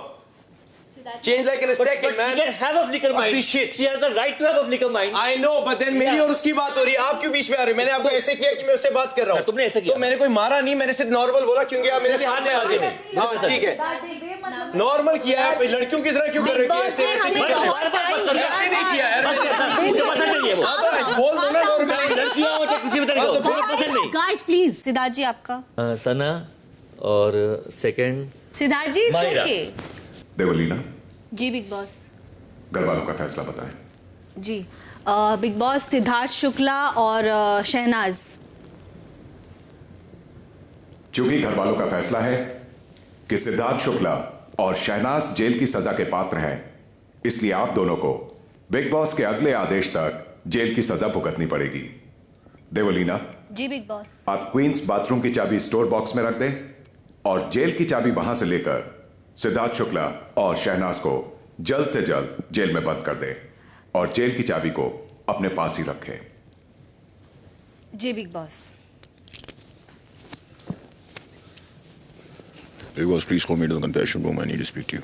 Change like in a second, man. She can have a flicker mind. This shit. She has the right to have a flicker mind. I know, but then मेरी और उसकी बात हो रही है। आप क्यों बीच में आ रहे हो? मैंने आपको ऐसे किया कि मैं उससे बात कर रहा हूँ। तुमने ऐसे किया? तो मैंने कोई मारा नहीं, मैंने सिर्फ नॉर्मल बोला क्योंकि आप मेरे सामने आ गए। हाँ ठीक है, नॉर्मल किया है। आप लड़कियों की तरह क्यों कर रहे हो? ऐसे नहीं किया यार। बोल दो ना नॉर्मल। लड़कियां हो चाहे किसी भी तरह हो, पसंद नहीं। Guys please. सिद्धार्थ जी आपका? सना और सेकंड सिद्धार्थ जी के। देवलीना जी बिग बॉस। घर वालों का फैसला बताएं। जी बिग बॉस सिद्धार्थ शुक्ला और शहनाज। चूंकि घर वालों का फैसला है कि सिद्धार्थ शुक्ला और शहनाज जेल की सजा के पात्र हैं, इसलिए आप दोनों को बिग बॉस के अगले आदेश तक जेल की सजा भुगतनी पड़ेगी। देवलीना जी बिग बॉस। आप क्वींस बाथरूम की चाबी स्टोर बॉक्स में रख दें और जेल की चाबी वहां से लेकर सिद्धार्थ शुक्ला और शहनाज को जल्द से जल्द जेल में बंद कर दें और जेल की चाबी को अपने पास ही रखें। जी Bigg Boss. Big Boss, please call me to the confession room. I need to speak to you.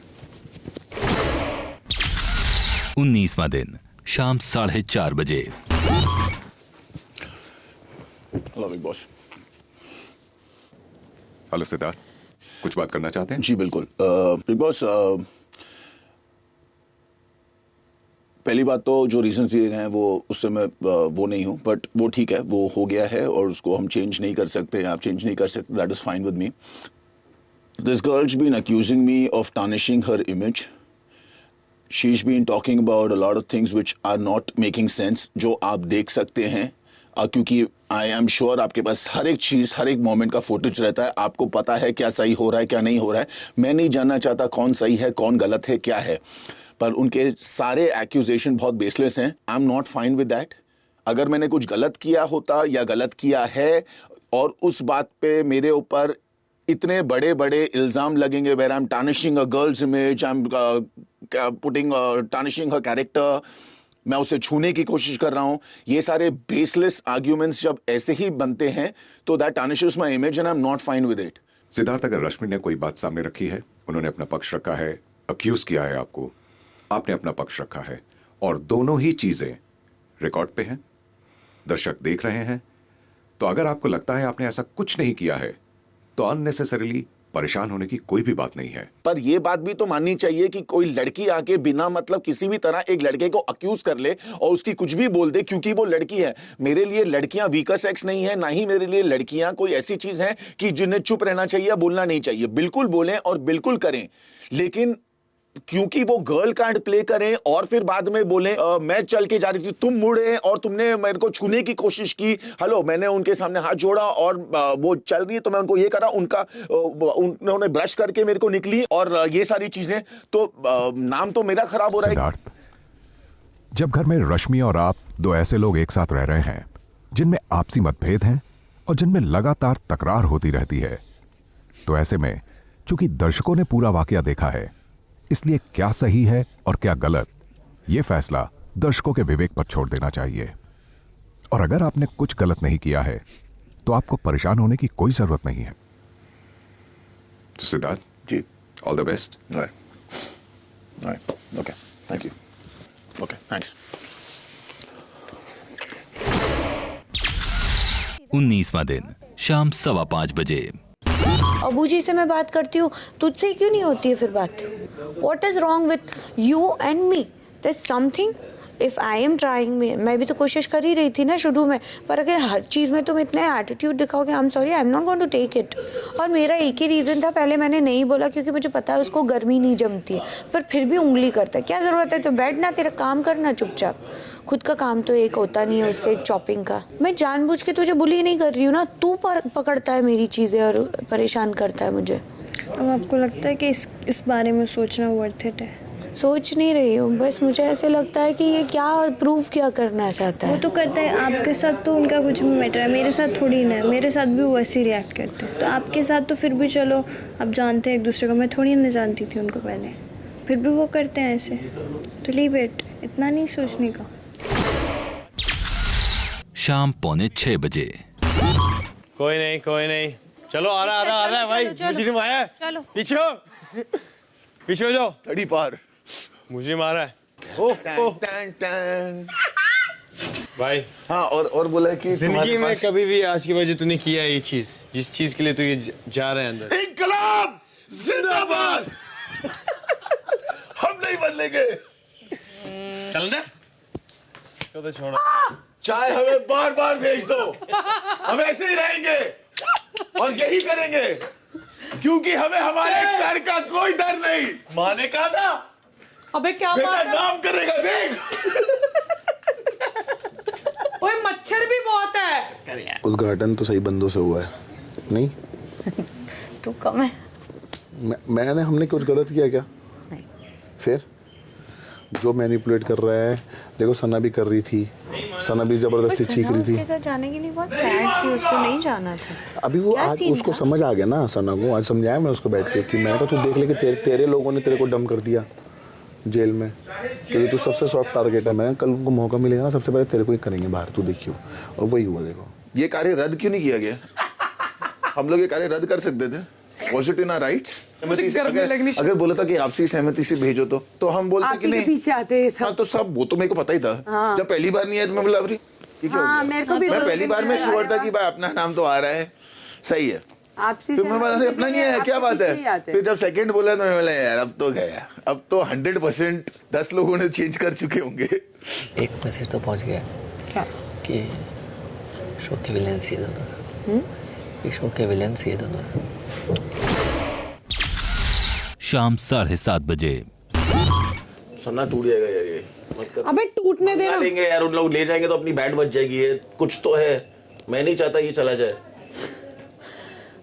19वां दिन शाम 4:30 बजे। Hello, Big Boss. Hello Siddharth, कुछ बात करना चाहते हैं? जी बिल्कुल। बिग बॉस, पहली बात तो जो रीजंस दिए गए हैं वो उससे मैं वो नहीं हूँ, बट वो ठीक है, वो हो गया है और उसको हम चेंज नहीं कर सकते, आप चेंज नहीं कर सकते। That is fine with me. This girl's been accusing me of tarnishing her image. She's been talking about a lot of things which are not making sense, जो आप देख सकते हैं क्योंकि आई एम श्योर आपके पास हर एक चीज़, हर एक मोमेंट का फुटेज रहता है, आपको पता है क्या सही हो रहा है क्या नहीं हो रहा है। मैं नहीं जानना चाहता कौन सही है कौन गलत है क्या है, पर उनके सारे एक्यूजेशन बहुत बेसलेस हैं। आई am not fine with that. अगर मैंने कुछ गलत किया होता या गलत किया है और उस बात पे मेरे ऊपर इतने बड़े बड़े इल्ज़ाम लगेंगे, where I am tarnishing a girl's image, I am putting tarnishing her character, मैं उसे छूने की कोशिश कर रहा हूं, ये सारे बेसलेस आर्ग्यूमेंट्स जब ऐसे ही बनते हैं तो that tarnishes my image and I am not fine with it. Siddharth, अगर रश्मि ने कोई बात सामने रखी है, उन्होंने अपना पक्ष रखा है, अक्यूज किया है आपको, आपने अपना पक्ष रखा है और दोनों ही चीजें रिकॉर्ड पे हैं, दर्शक देख रहे हैं, तो अगर आपको लगता है आपने ऐसा कुछ नहीं किया है तो अननेसेसरीली परेशान होने की कोई भी बात नहीं है। पर यह बात भी तो माननी चाहिए कि कोई लड़की आके बिना मतलब किसी भी तरह एक लड़के को अक्यूज कर ले और उसकी कुछ भी बोल दे क्योंकि वो लड़की है। मेरे लिए लड़कियां वीकर सेक्स नहीं है, ना ही मेरे लिए लड़कियां कोई ऐसी चीज है कि जिन्हें चुप रहना चाहिए, बोलना नहीं चाहिए। बिल्कुल बोलें और बिल्कुल करें, लेकिन क्योंकि वो गर्ल कार्ड प्ले करें और फिर बाद में बोले मैं चल के जा रही थी, तुम मुड़े और तुमने मेरे को छूने की कोशिश की। हेलो, मैंने उनके सामने हाथ जोड़ा और वो चल रही है तो मैं उनको ये करा, उन्होंने ब्रश करके मेरे को निकली और ये सारी चीजें, तो नाम तो मेरा खराब हो रहा है। सिद्धार्थ, जब घर में रश्मि और आप दो ऐसे लोग एक साथ रह रहे हैं जिनमें आपसी मतभेद हैं और जिनमें लगातार तकरार होती रहती है। तो ऐसे में चूंकि दर्शकों ने पूरा वाकया देखा है, इसलिए क्या सही है और क्या गलत, यह फैसला दर्शकों के विवेक पर छोड़ देना चाहिए। और अगर आपने कुछ गलत नहीं किया है तो आपको परेशान होने की कोई जरूरत नहीं है। तो Siddharth ji, all the best. Okay, thank you. Okay, thanks. 19वां दिन शाम 5:15 बजे। अबू जी से मैं बात करती हूँ, तुझसे क्यों नहीं होती है फिर बात? What is wrong with you and me? There's something. If I am trying, मैं भी तो कोशिश कर ही रही थी ना शुरू में, पर अगर हर चीज़ में तुम इतने एटीट्यूड दिखाओगे, I'm sorry, I'm not going to take it। और मेरा एक ही रीज़न था, पहले मैंने नहीं बोला क्योंकि मुझे पता है उसको गर्मी नहीं जमती है, पर फिर भी उंगली करता है। क्या ज़रूरत है? तो बैठना, तेरा काम करना चुपचाप। खुद का काम तो एक होता नहीं है उससे, एक चॉपिंग का। मैं जानबूझ के तुझे बुली नहीं कर रही हूँ ना, तू पकड़ता है मेरी चीज़ें और परेशान करता है मुझे। अब आपको लगता है कि इस बारे में सोचना वर्थ इट है? सोच नहीं रही हूँ, बस मुझे ऐसे लगता है कि ये क्या प्रूव क्या करना चाहता है। वो तो करता है, आपके साथ तो उनका कुछ भी मैटर है, मेरे साथ थोड़ी ना है। मेरे साथ भी वो ऐसे ही रिएक्ट करते हैं, तो आपके साथ तो फिर भी चलो आप जानते हैं एक दूसरे को, मैं थोड़ी ना जानती थी उनको पहले, फिर भी वो करते हैं ऐसे, तो लीव इट, इतना नहीं सोचने का। शाम 5:45 बजे। कोई नहीं, चलो आ रहा है भाई, मुझे आया, चलो पीछे हो जाओ, तड़ी पार मुझे मारा है। भाई हाँ, और बोला कि जिंदगी में कभी भी आज की वजह तूने किया ये चीज, जिस चीज के लिए तू ये जा रहे हैं अंदर। इनकलाब जिंदाबाद। हम नहीं बदलेंगे। चल दे तो छोड़ो, चाहे हमें बार बार भेज दो, हम ऐसे ही रहेंगे और यही करेंगे, क्योंकि हमें हमारे घर का कोई डर नहीं। माने कहा था, अबे क्या बेटा नाम करेगा, देख। ओए मच्छर भी बहुत है। उद्घाटन तो सही बंदों से हुआ है, नहीं? तू कम है। मैंने हमने कुछ गलत किया क्या? नहीं। फिर जो मैनिपुलेट कर रहा है, देखो सना भी कर रही थी, सना भी जबरदस्ती चीख रही थी। उसके साथ जाने के लिए बहुत सैड थी, उसको नहीं जाना था। अभी वो आज उसको समझ आ गया ना, सना को आज समझाया मैं उसको बैठ के कि मैंने कहा तू देख ले कि तेरे लोगों ने तेरे को डम कर दिया जेल में, क्योंकि तू सबसे सॉफ्ट टारगेट है। मैंने कल उनको मौका मिलेगा ना, सबसे पहले तेरे को ही करेंगे बाहर, तू देखियो। और वही हुआ। देखो ये कार्य रद्द क्यों नहीं किया गया? हम लोग ये कार्य रद्द कर सकते थे। पॉजिटिव ना राइट? अगर बोला था कि आपसी सहमति से भेजो तो हम बोलते कि नहीं, पीछे आते सब। हाँ, तो सब वो तो मेरे को पता ही था। हाँ। जब पहली बार नहीं आया तो मैं बोला मेरे को भी मैं पहली बार में श्योर था कि भाई अपना नाम तो आ रहा है, सही है। आपसी फिर मैं बोला अपना नहीं है, क्या बात है? फिर जब सेकंड बोला तो मैं बोला यार अब तो गया, अब तो 100% 10 लोगों ने चेंज कर चुके होंगे। एक मैसेज तो पहुंच गया क्या कि शो के विलेंस ये दोनों, ये शो के विलेंस ये दोनों। शाम 7:30 बजे। सन्ना टूट जाएगा यार, ये मत कर। अबे टूटने देना। लेंगे यार, उन लोग ले जाएंगे तो अपनी बैंड बच जाएगी। ये कुछ तो है, मैं नहीं चाहता ये चला जाए।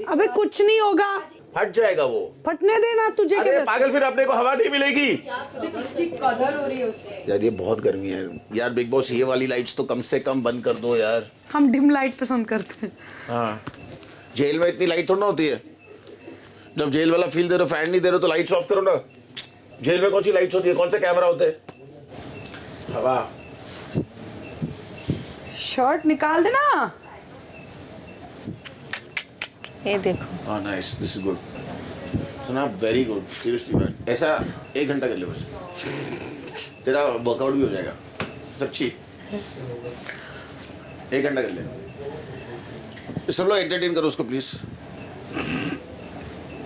अबे कुछ नहीं होगा, फट जाएगा वो, फटने देना तुझे। अरे पागल, फिर अपने को हवा नहीं मिलेगी। इसकी कदर हो रही है उससे। यार ये बहुत गर्मी है यार। बिग बॉस ये वाली लाइट्स तो कम से कम बंद कर दो यार। हम डिम लाइट पसंद करते हैं। हाँ, जेल में इतनी लाइट थोड़ा ना होती है। जब जेल वाला फील दे रहे हो, फैन नहीं दे रहे तो लाइट्स ऑफ करो ना। जेल में कौन सी लाइट्स होती है, कौन से कैमरा होते हैं? हवा। शर्ट निकाल देना। ये देखो। हाँ नाइस, दिस इज गुड। सुना, वेरी गुड, सीरियसली मैन। ऐसा 1 घंटा कर ले बस, तेरा वर्कआउट भी हो जाएगा। सच्ची 1 घंटा कर ले। सब लोग एंटरटेन करो उसको प्लीज,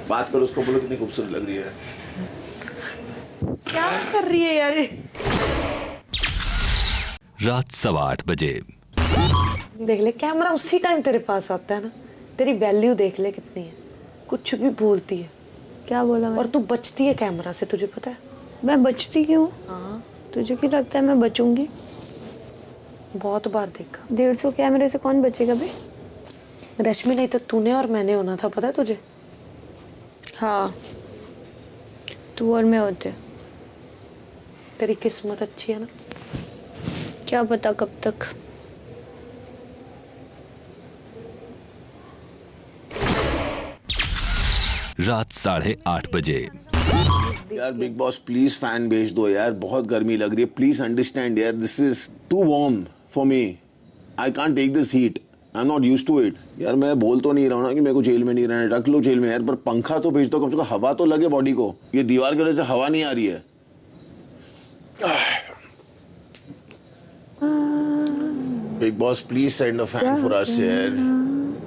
बात करो उसको, बोलो कितनी खूबसूरत लग रही है। क्या कर रही है यार? रात 8:15 बजे। देख ले, कैमरा उसी टाइम तेरे पास आता है ना। तेरी वैल्यू देख ले कितनी है, कुछ भी बोलती है। क्या बोला मैं? और तू बचती है कैमरा से, तुझे पता है? मैं बचती क्यों? हाँ, तुझे क्यों लगता है मैं बचूंगी? बहुत बार देखा। 150 कैमरे से कौन बचेगा बे? रश्मि, नहीं तो तूने और मैंने होना था, पता है तुझे? हाँ, तू और मैं होते। तेरी किस्मत अच्छी है ना। क्या पता कब तक। रात 8:30 बजे। यार बिग बॉस प्लीज फैन भेज दो यार, बहुत गर्मी लग रही है, प्लीज अंडरस्टैंड यार, this is too warm for me, I can't take this heat, I am not used to it. यार मैं बोल तो नहीं रहा हूँ ना कि मेरे को जेल में नहीं रहना, रख लो जेल में यार, पर पंखा तो भेज दो, कम से कम हवा तो लगे बॉडी को, ये दीवार की वजह से हवा नहीं आ रही है। Bigg Boss please send a fan for us यार,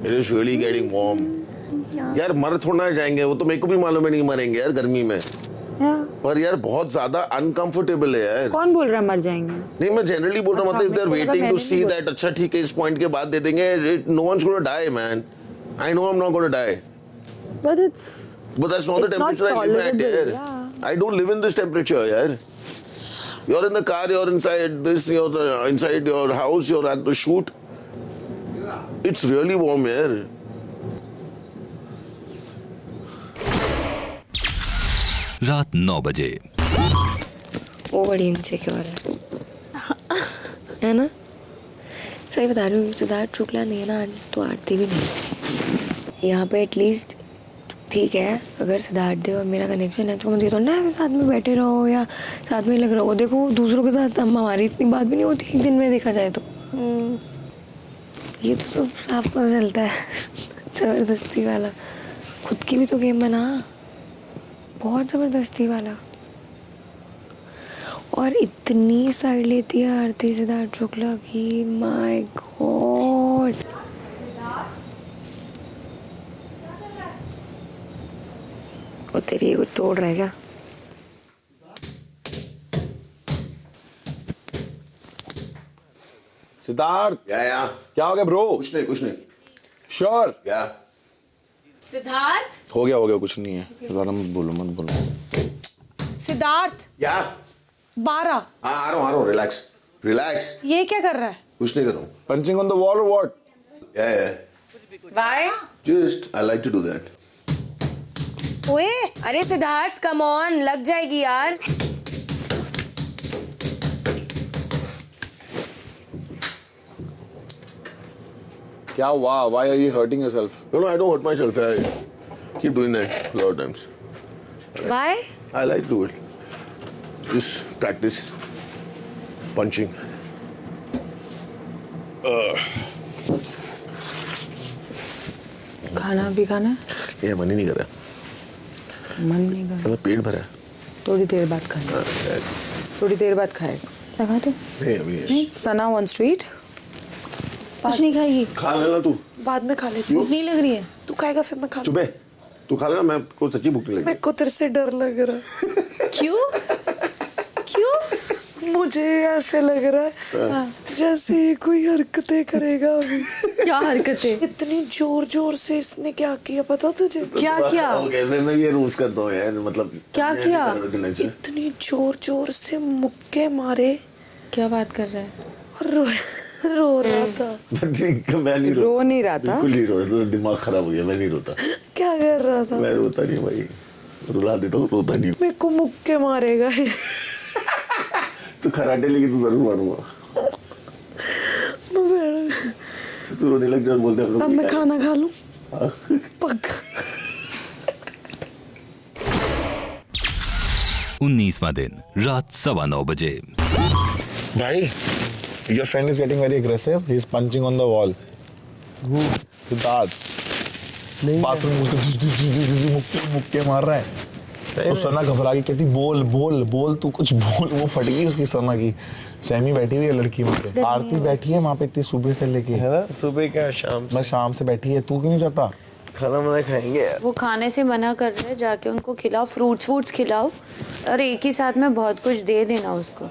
it is really getting warm. यार मर थोड़ा जाएंगे, वो तो मेरे को भी मालूम है नहीं मरेंगे यार गर्मी में, पर यार बहुत ज्यादा अनकंफर्टेबल है यार। कौन बोल रहा है मर जाएंगे? नहीं मैं जनरली बोल रहा हूँ, मतलब they're waiting to see that, अच्छा ठीक है इस पॉइंट के बाद दे देंगे, no once gonna die man, I know I am not gonna die, but that's not the temperature I live at यार, I don't live in this temperature यार। You're in the car, you're inside this, you're inside your house, you're at the shoot. It's really warm here. रात 9 बजे। वो बड़ी insecure है ना? सही बता रही हूँ, सिद्धार्थ शुक्ला नहीं है ना आज, तो आरती भी नहीं यहाँ पे। एटलीस्ट ठीक है, अगर सिद्धार्थ दे और मेरा कनेक्शन है तो मुझे तो ना ऐसे साथ में बैठे रहो या साथ में लग रहा हो। देखो दूसरों के साथ हमारी इतनी बात भी नहीं होती एक दिन में देखा जाए तो। ये तो सब साफ पता चलता है जबरदस्ती वाला, खुद की भी तो गेम बना, बहुत जबरदस्ती वाला। और इतनी साइड लेती है आरती सिद्धार्थ शुक्ला की, माय गॉड। वो तेरी कुछ तोड़ रहा है क्या? सिद्धार्थ या क्या हो गया ब्रो? कुछ नहीं श्योर या सिद्धार्थ हो गया कुछ नहीं है, ज़्यादा मत बोलो। सिद्धार्थ या 12। हाँ आ रहा हूँ, रिलैक्स। ये क्या कर रहा है? कुछ नहीं कर रहा हूँ। पंचिंग ऑन द वॉल और व्हाट? या बाय, just I like to do that. ओए अरे सिद्धार्थ कम ऑन, लग जाएगी यार। क्या हुआ? Why are you hurting yourself? No, I don't hurt myself. I keep doing that a lot of times. Why? I like to do it. Just practice punching. खाना भी खाना है? ये मन ही नहीं कर रहा। मन नहीं कर रहा? मतलब पेट भरा है। थोड़ी देर बाद खाएगा। थोड़ी देर बाद खाएगा। लगा दो। नहीं अभी नहीं। सना wants to eat? कुछ नहीं खाएगी। खा लेना तू। बाद में खा लेती भूख नहीं लग रही है? तू खाएगा फिर मैं खा लूँ। चुप है, तू खा लेना, मैं को सच्ची भूख नहीं लगी। मेरे को तेरे से डर लग रहा है। क्यों? क्यों? मुझे ऐसे लग रहा है जैसे कोई हरकतें करेगा अभी। क्या हरकतें? इतनी जोर जोर से इसने क्या किया पता तुझे? क्या किया? कैसे मैं ये रूल्स करता हूँ यार, मतलब क्या किया? इतनी जोर जोर से मुक्के मारे। क्या बात कर रहा है? और रो रहा था। मैं नहीं रो नहीं रहा था? बिल्कुल नहीं रो रहा था, दिमाग खराब हो गया, मैं नहीं रोता। क्या कर रहा था? मैं रोता नहीं भाई, रुला देता हूँ, रोता नहीं। मेरे को मुक्के मारेगा। तू खराटे लेके तू जरूर मारूंगा। तू रोने लग जा, बोलते हैं अब मैं खाना खा लूं? पक्का। 19वां दिन रात 9:15 बजे। भाई your friend is getting very aggressive, he is punching on the wall. Who? Siddharth. Bathroom मुक्के मार रहा है। तो सना घबरा के कहती बोल तू कुछ बोल, वो फट गई उसकी सना की। सैमी बैठी हुई है लड़की वहाँ पे, आरती बैठी है वहाँ पे इतनी सुबह से लेके, है ना? सुबह क्या शाम? मैं शाम से बैठी है, तू क्यों नहीं जाता? खाना मना खाएंगे। वो खाने से मना कर रहे हैं, जाके उनको खिलाओ, फ्रूट्स खिलाओ और एक ही साथ में बहुत कुछ दे देना उसको।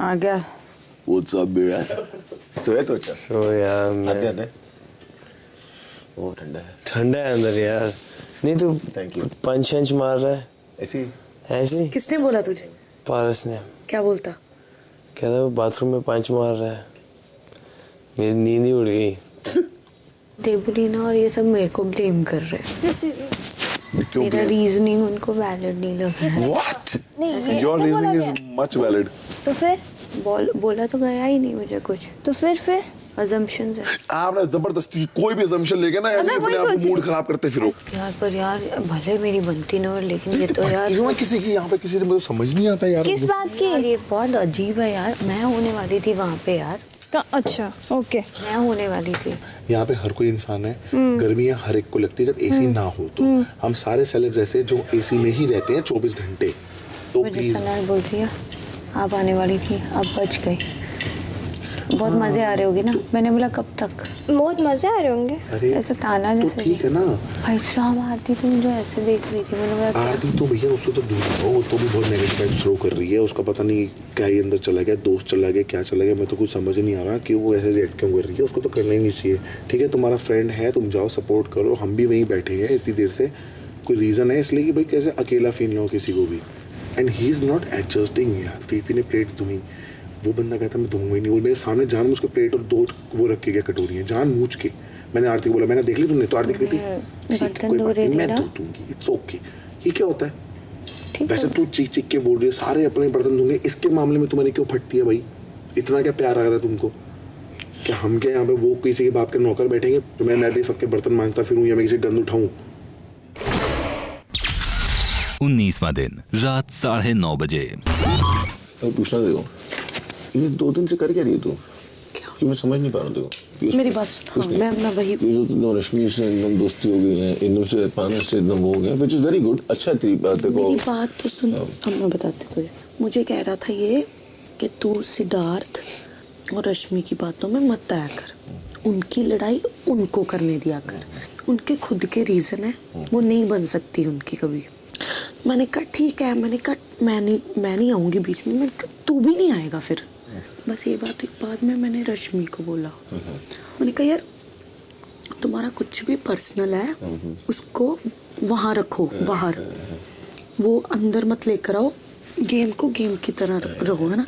आ गया। What's up बेटा? सोया तो अच्छा। सोया मैं। वो ठंडा है अंदर यार। नहीं तू थैंक यू पंच मार रहा है ऐसी? किसने बोला तुझे? पारस ने। क्या बोलता? कहता वो बाथरूम में पंच मार रहा है, मेरी नींद ही उड़ गई। देवलीना और ये सब मेरे को ब्लेम कर रहे हैं। मेरा रीजनिंग उनको वैलिड नहीं लग रहा है। What? Your reasoning is much valid. तो फिर बोला तो गया ही नहीं मुझे कुछ। तो फिर assumptions है। आप ना जबरदस्ती कोई भी assumption लेके ना यार अपने आप को मूड खराब करते फिरो। यार पर यार भले मेरी बनती ना, लेकिन ये तो यार क्यों किसी की यहाँ पे किसी ने मुझे समझ नहीं आता यार। किस बात की? ये बहुत अजीब है यार। मैं होने वाली थी वहाँ पे यार। अच्छा ओके, मैं होने वाली थी। यहाँ पे हर कोई इंसान है, गर्मियाँ हर एक को लगती है जब एसी ना हो तो। हम सारे सेलेब्स ऐसे जो एसी में ही रहते हैं 24 घंटे। तो प्लीज बोल रही है आप आने वाली थी, अब बच गई। बहुत मजे आ रहे होंगे ना? मैंने बोला कब तक? बहुत मजे आ रहे होंगे। ऐसा ताना तो जैसे ठीक है ना भाई साहब। आरती तो मुझे ऐसे देख रही थी, मैंने बोला आरती तो भैया उसको तो दूर रहो, वो तो भी बहुत नेगेटिव वाइब्स थ्रो कर रही है। उसका पता नहीं क्या ही अंदर चला गया, दोस्त चला गया, क्या चला गया, मैं तो कुछ समझ नहीं आ रहा कि वो ऐसे रिएक्ट क्यों कर रही है। उसको तो करना ही नहीं चाहिए। ठीक है तुम्हारा फ्रेंड है, तुम जाओ सपोर्ट करो, हम भी वहीं बैठे हैं इतनी देर से। कोई रीज़न है इसलिए कि भाई कैसे अकेला फील हो किसी को भी। And he is not adjusting यार। फीफी ने प्लेट धोई, वो बंदा कहता मैं धोऊंगा ही नहीं, और मेरे सामने जान मुझ के प्लेट और 2 वो रख के गया कटोरियाँ जान मूझ के। मैंने आरती को बोला मैंने देख ली तुमने, तो आरती कहती बर्तन धो रही थी मैं धो दूंगी, इट्स ओके। ये क्या होता है? वैसे तू चीख चीख के बोल रही है सारे अपने बर्तन धोंगे, इसके मामले में तुम्हारी क्यों फटती है भाई? इतना क्या प्यार आ रहा है तुमको? क्या हम क्या यहाँ पे वो किसी के बाप के नौकर बैठेंगे तो मैं नैडली सबके बर्तन मांजता फिरूं या मैं किसी गंद उठाऊं? 19वां दिन रात 9:30 बजे। पूछना देखो ये 2 दिन से कर क्या रही तू? कि मैं समझ नहीं पा रहा देखो। मेरी बात मैं वही रश्मि से एकदम दोस्ती हो गई है, एकदम से पानस से एकदम हो गया, व्हिच इज वेरी गुड। अच्छा थी बात है। मेरी बात तो सुन, अब मैं बताती तुझे। मुझे कह रहा था ये कि तू सिद्धार्थ और रश्मि की बातों में मत आया कर, उनकी लड़ाई उनको करने दिया कर। उनके खुद के रीजन है, वो नहीं बन सकती उनकी कभी। मैंने कहा ठीक है, मैंने कहा मैं नहीं आऊंगी बीच में। मैंने कहा तू भी नहीं आएगा फिर। बस ये बात एक बाद में मैंने रश्मि को बोला। मैंने कहा यार तुम्हारा कुछ भी पर्सनल है उसको वहाँ रखो, बाहर, वो अंदर मत लेकर आओ। गेम को गेम की तरह रहो, है ना?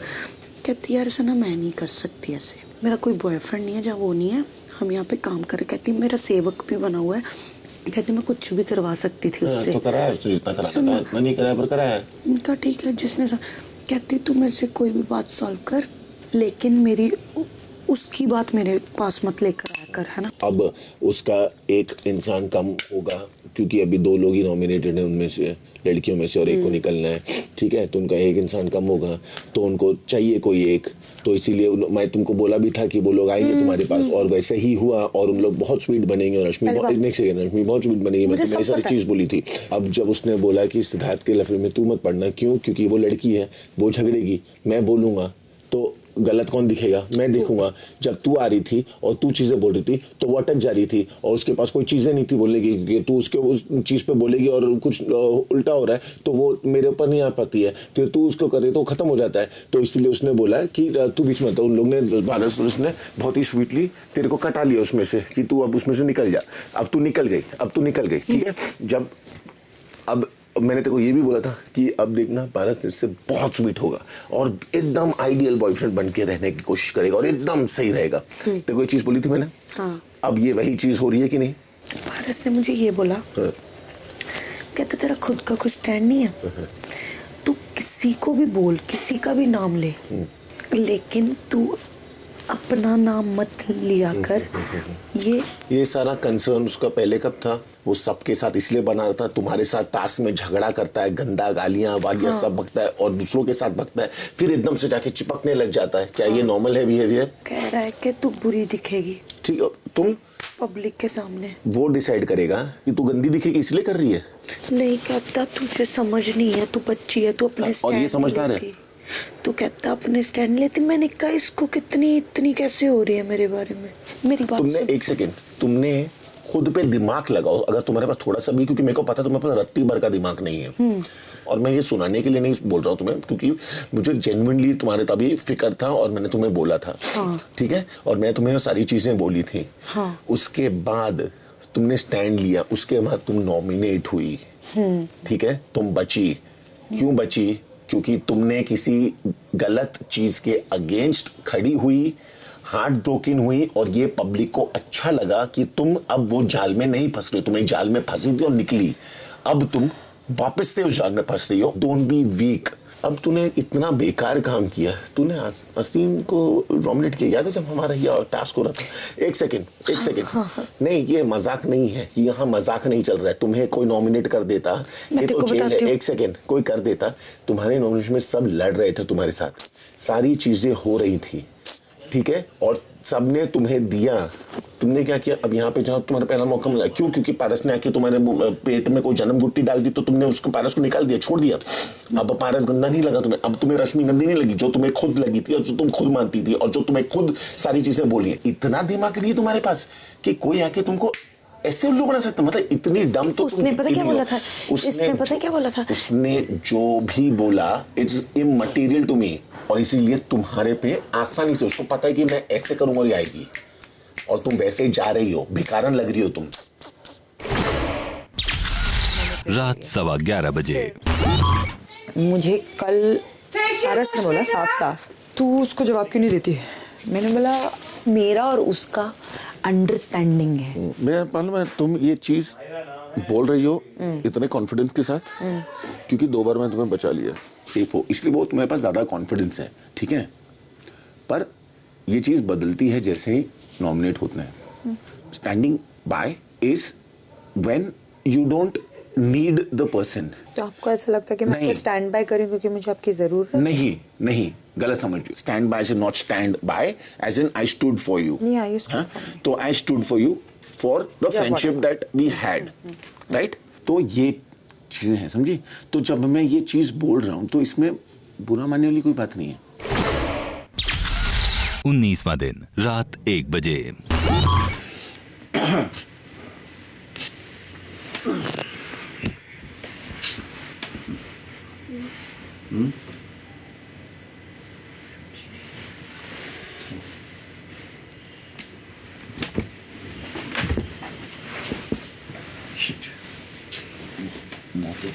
कहती यार ऐसा ना मैं नहीं कर सकती ऐसे, मेरा कोई बॉयफ्रेंड नहीं है जहाँ वो नहीं है, हम यहाँ पे काम कर। कहती मेरा सेवक भी बना हुआ है, कहती मैं कुछ भी करवा सकती थी उससे। तो कराया उसने जितना कराया, इतना नहीं कराया पर कराया। उनका ठीक है जिसने कहती तू मेरे से कोई भी बात सॉल्व कर, लेकिन मेरी उसकी बात मेरे पास मत लेकर आया कर, है ना? अब उसका एक इंसान कम होगा क्योंकि अभी 2 लोग ही नॉमिनेटेड हैं उनमें से, लड़कियों में से, और एक को निकलना है। ठीक है, तो उनका एक इंसान कम होगा तो उनको चाहिए कोई एक, तो इसीलिए मैं तुमको बोला भी था कि वो लोग आएंगे तुम्हारे पास, और वैसे ही हुआ। और उन लोग बहुत स्वीट बनेंगे और रश्मि बहुत स्वीट बनेगी। मैं तुम्हें सारी चीज बोली थी। अब जब उसने बोला कि सिद्धार्थ के लफड़े में तू मत पड़ना, क्यों? क्योंकि वो लड़की है, वो झगड़ेगी, मैं बोलूंगा तो गलत कौन दिखेगा? मैं दिखूंगा। जब तू आ रही थी और तू चीजें बोल रही थी तो वो अटक जा रही थी और उसके पास कोई चीजें नहीं थी बोलने की, क्योंकि तू उसके उस चीज पे बोलेगी और कुछ उल्टा हो रहा है तो वो मेरे ऊपर नहीं आ पाती है, फिर तू उसको करे तो खत्म हो जाता है। तो इसलिए उसने बोला कि तू बीच में। तो उन लोग ने, भारत पुलिस ने बहुत ही स्वीटली तेरे को कटा लिया उसमें से कि तू अब उसमें से निकल जा। अब तू निकल गई, ठीक है? जब अब मैंने तेरे को ये भी बोला था कि अब देखना पारस तेरे से बहुत स्वीट होगा और एकदम आइडियल बॉयफ्रेंड बन के रहने की कोशिश करेगा और एकदम सही रहेगा। तेरे को ये चीज बोली थी मैंने। हाँ। अब ये वही चीज हो रही है कि नहीं? पारस ने मुझे ये बोला, कहता तेरा खुद का कुछ स्टैंड नहीं है, तू किसी को भी बोल, किसी का भी नाम ले, लेकिन तू अपना नाम मत लिया कर। ये सारा कंसर्न उसका पहले कब था? वो सबके साथ इसलिए बना रहा था, तुम्हारे साथ टास्क में झगड़ा करता है, गंदा गालियां वालियां सब बकता है और दूसरों के साथ बकता है, फिर एकदम से जाके चिपकने लग जाता है। क्या ये नॉर्मल है बिहेवियर? कह रहा है कि तू बुरी दिखेगी। ठीक है, तुम पब्लिक के सामने वो डिसाइड करेगा कि तू गंदी दिखेगी इसलिए कर रही है। नहीं कहता तुझे समझ नहीं है, तू बच्ची है, तू अपने और ये समझदार है। तू कहता अपने स्टैंड लेती। मैंने कहा इसको कितनी इतनी कैसे हो रही है मेरे बारे में? मेरी बात तुमने एक सेकंड, तुमने खुद पे दिमाग लगाओ अगर तुम्हारे पास थोड़ा सा भी, क्योंकि मेरे को पता है तुम्हारे पास रत्ती भर का दिमाग नहीं है। और मैं ये सुनाने के लिए नहीं बोल रहा हूँ तुम्हें, क्योंकि मुझे जेन्युइनली तुम्हारे तभी फिक्र था और मैंने तुम्हें बोला था। ठीक है, और मैं तुम्हें सारी चीजें बोली थी। उसके बाद तुमने स्टैंड लिया, उसके बाद तुम नॉमिनेट हुई। ठीक है, तुम बची। क्यों बची? क्योंकि तुमने किसी गलत चीज के अगेंस्ट खड़ी हुई, हार्ट ब्रोकन हुई, और ये पब्लिक को अच्छा लगा कि तुम अब वो जाल में नहीं फंस रही हो। तुम एक जाल में फंसी थी और निकली, अब तुम वापस से उस जाल में फंस रही हो। डोंट बी वीक, अब तूने इतना बेकार काम किया, तूने असीम को नॉमिनेट किया, याद है जब हमारा ये टास्क हो रहा था? एक सेकंड नहीं, ये मजाक नहीं है, यहाँ मजाक नहीं चल रहा है। तुम्हें कोई नॉमिनेट कर देता, ये तो जेल है। एक सेकंड, कोई कर देता, तुम्हारे नॉमिनेशन में सब लड़ रहे थे तुम्हारे साथ, सारी चीजें हो रही थी, ठीक है, और सबने तुम्हें दिया, तुमने क्या किया? अब यहाँ पे जहाँ तुम्हारा पहला मौका मिला, क्यों? क्योंकि पारस ने आके तुम्हारे पेट में कोई जन्म गुट्टी डाल दी, तो तुमने उसको, पारस को निकाल दिया, छोड़ दिया। अब पारस गंदा नहीं लगा तुम्हें, अब तुम्हें रश्मि गंदी नहीं लगी, जो तुम्हें खुद लगी थी और जो तुम खुद मानती थी और जो तुम्हें खुद सारी चीजें बोली है। इतना दिमाग नहीं है तुम्हारे पास कि कोई आके तुमको ऐसे उल्लू बना सकता? मतलब इतनी दम तो उसने पता क्या बोला था? उसने पता क्या बोला था? उसने जो भी बोला इट्स इमटेरियल टू मी, और इसीलिए तुम्हारे पे आसानी से, उसको पता है कि मैं ऐसे करूंगा और ये आएगी, और तुम वैसे ही जा रही हो, भिखारन लग रही हो तुम। रात 11:15 बजे मुझे कल पारस ने बोला साफ साफ, तू उसको जवाब क्यों नहीं देती? मैंने बोला मेरा और उसका अंडरस्टैंडिंग है। मैं मालूम है तुम ये चीज बोल रही हो इतने कॉन्फिडेंस के साथ, क्योंकि 2 बार मैं तुम्हें बचा लिया, सेफ हो, इसलिए वो तुम्हारे पास ज्यादा कॉन्फिडेंस है, ठीक है। पर ये चीज बदलती है जैसे ही नॉमिनेट होते हैं। Standing bye is when you don't need the person. तो आपको ऐसा लगता है कि मैं स्टैंड बाय करूं क्योंकि मुझे आपकी जरूरत है? नहीं, गलत समझ रही हो। Stand by is not stand by as in I stood for you. तो I stood for you for the friendship that we had, right? तो ये चीजें हैं, समझी? तो जब मैं ये चीज बोल रहा हूं तो इसमें बुरा मानने वाली कोई बात नहीं है। 19वां दिन रात 1 बजे। मौके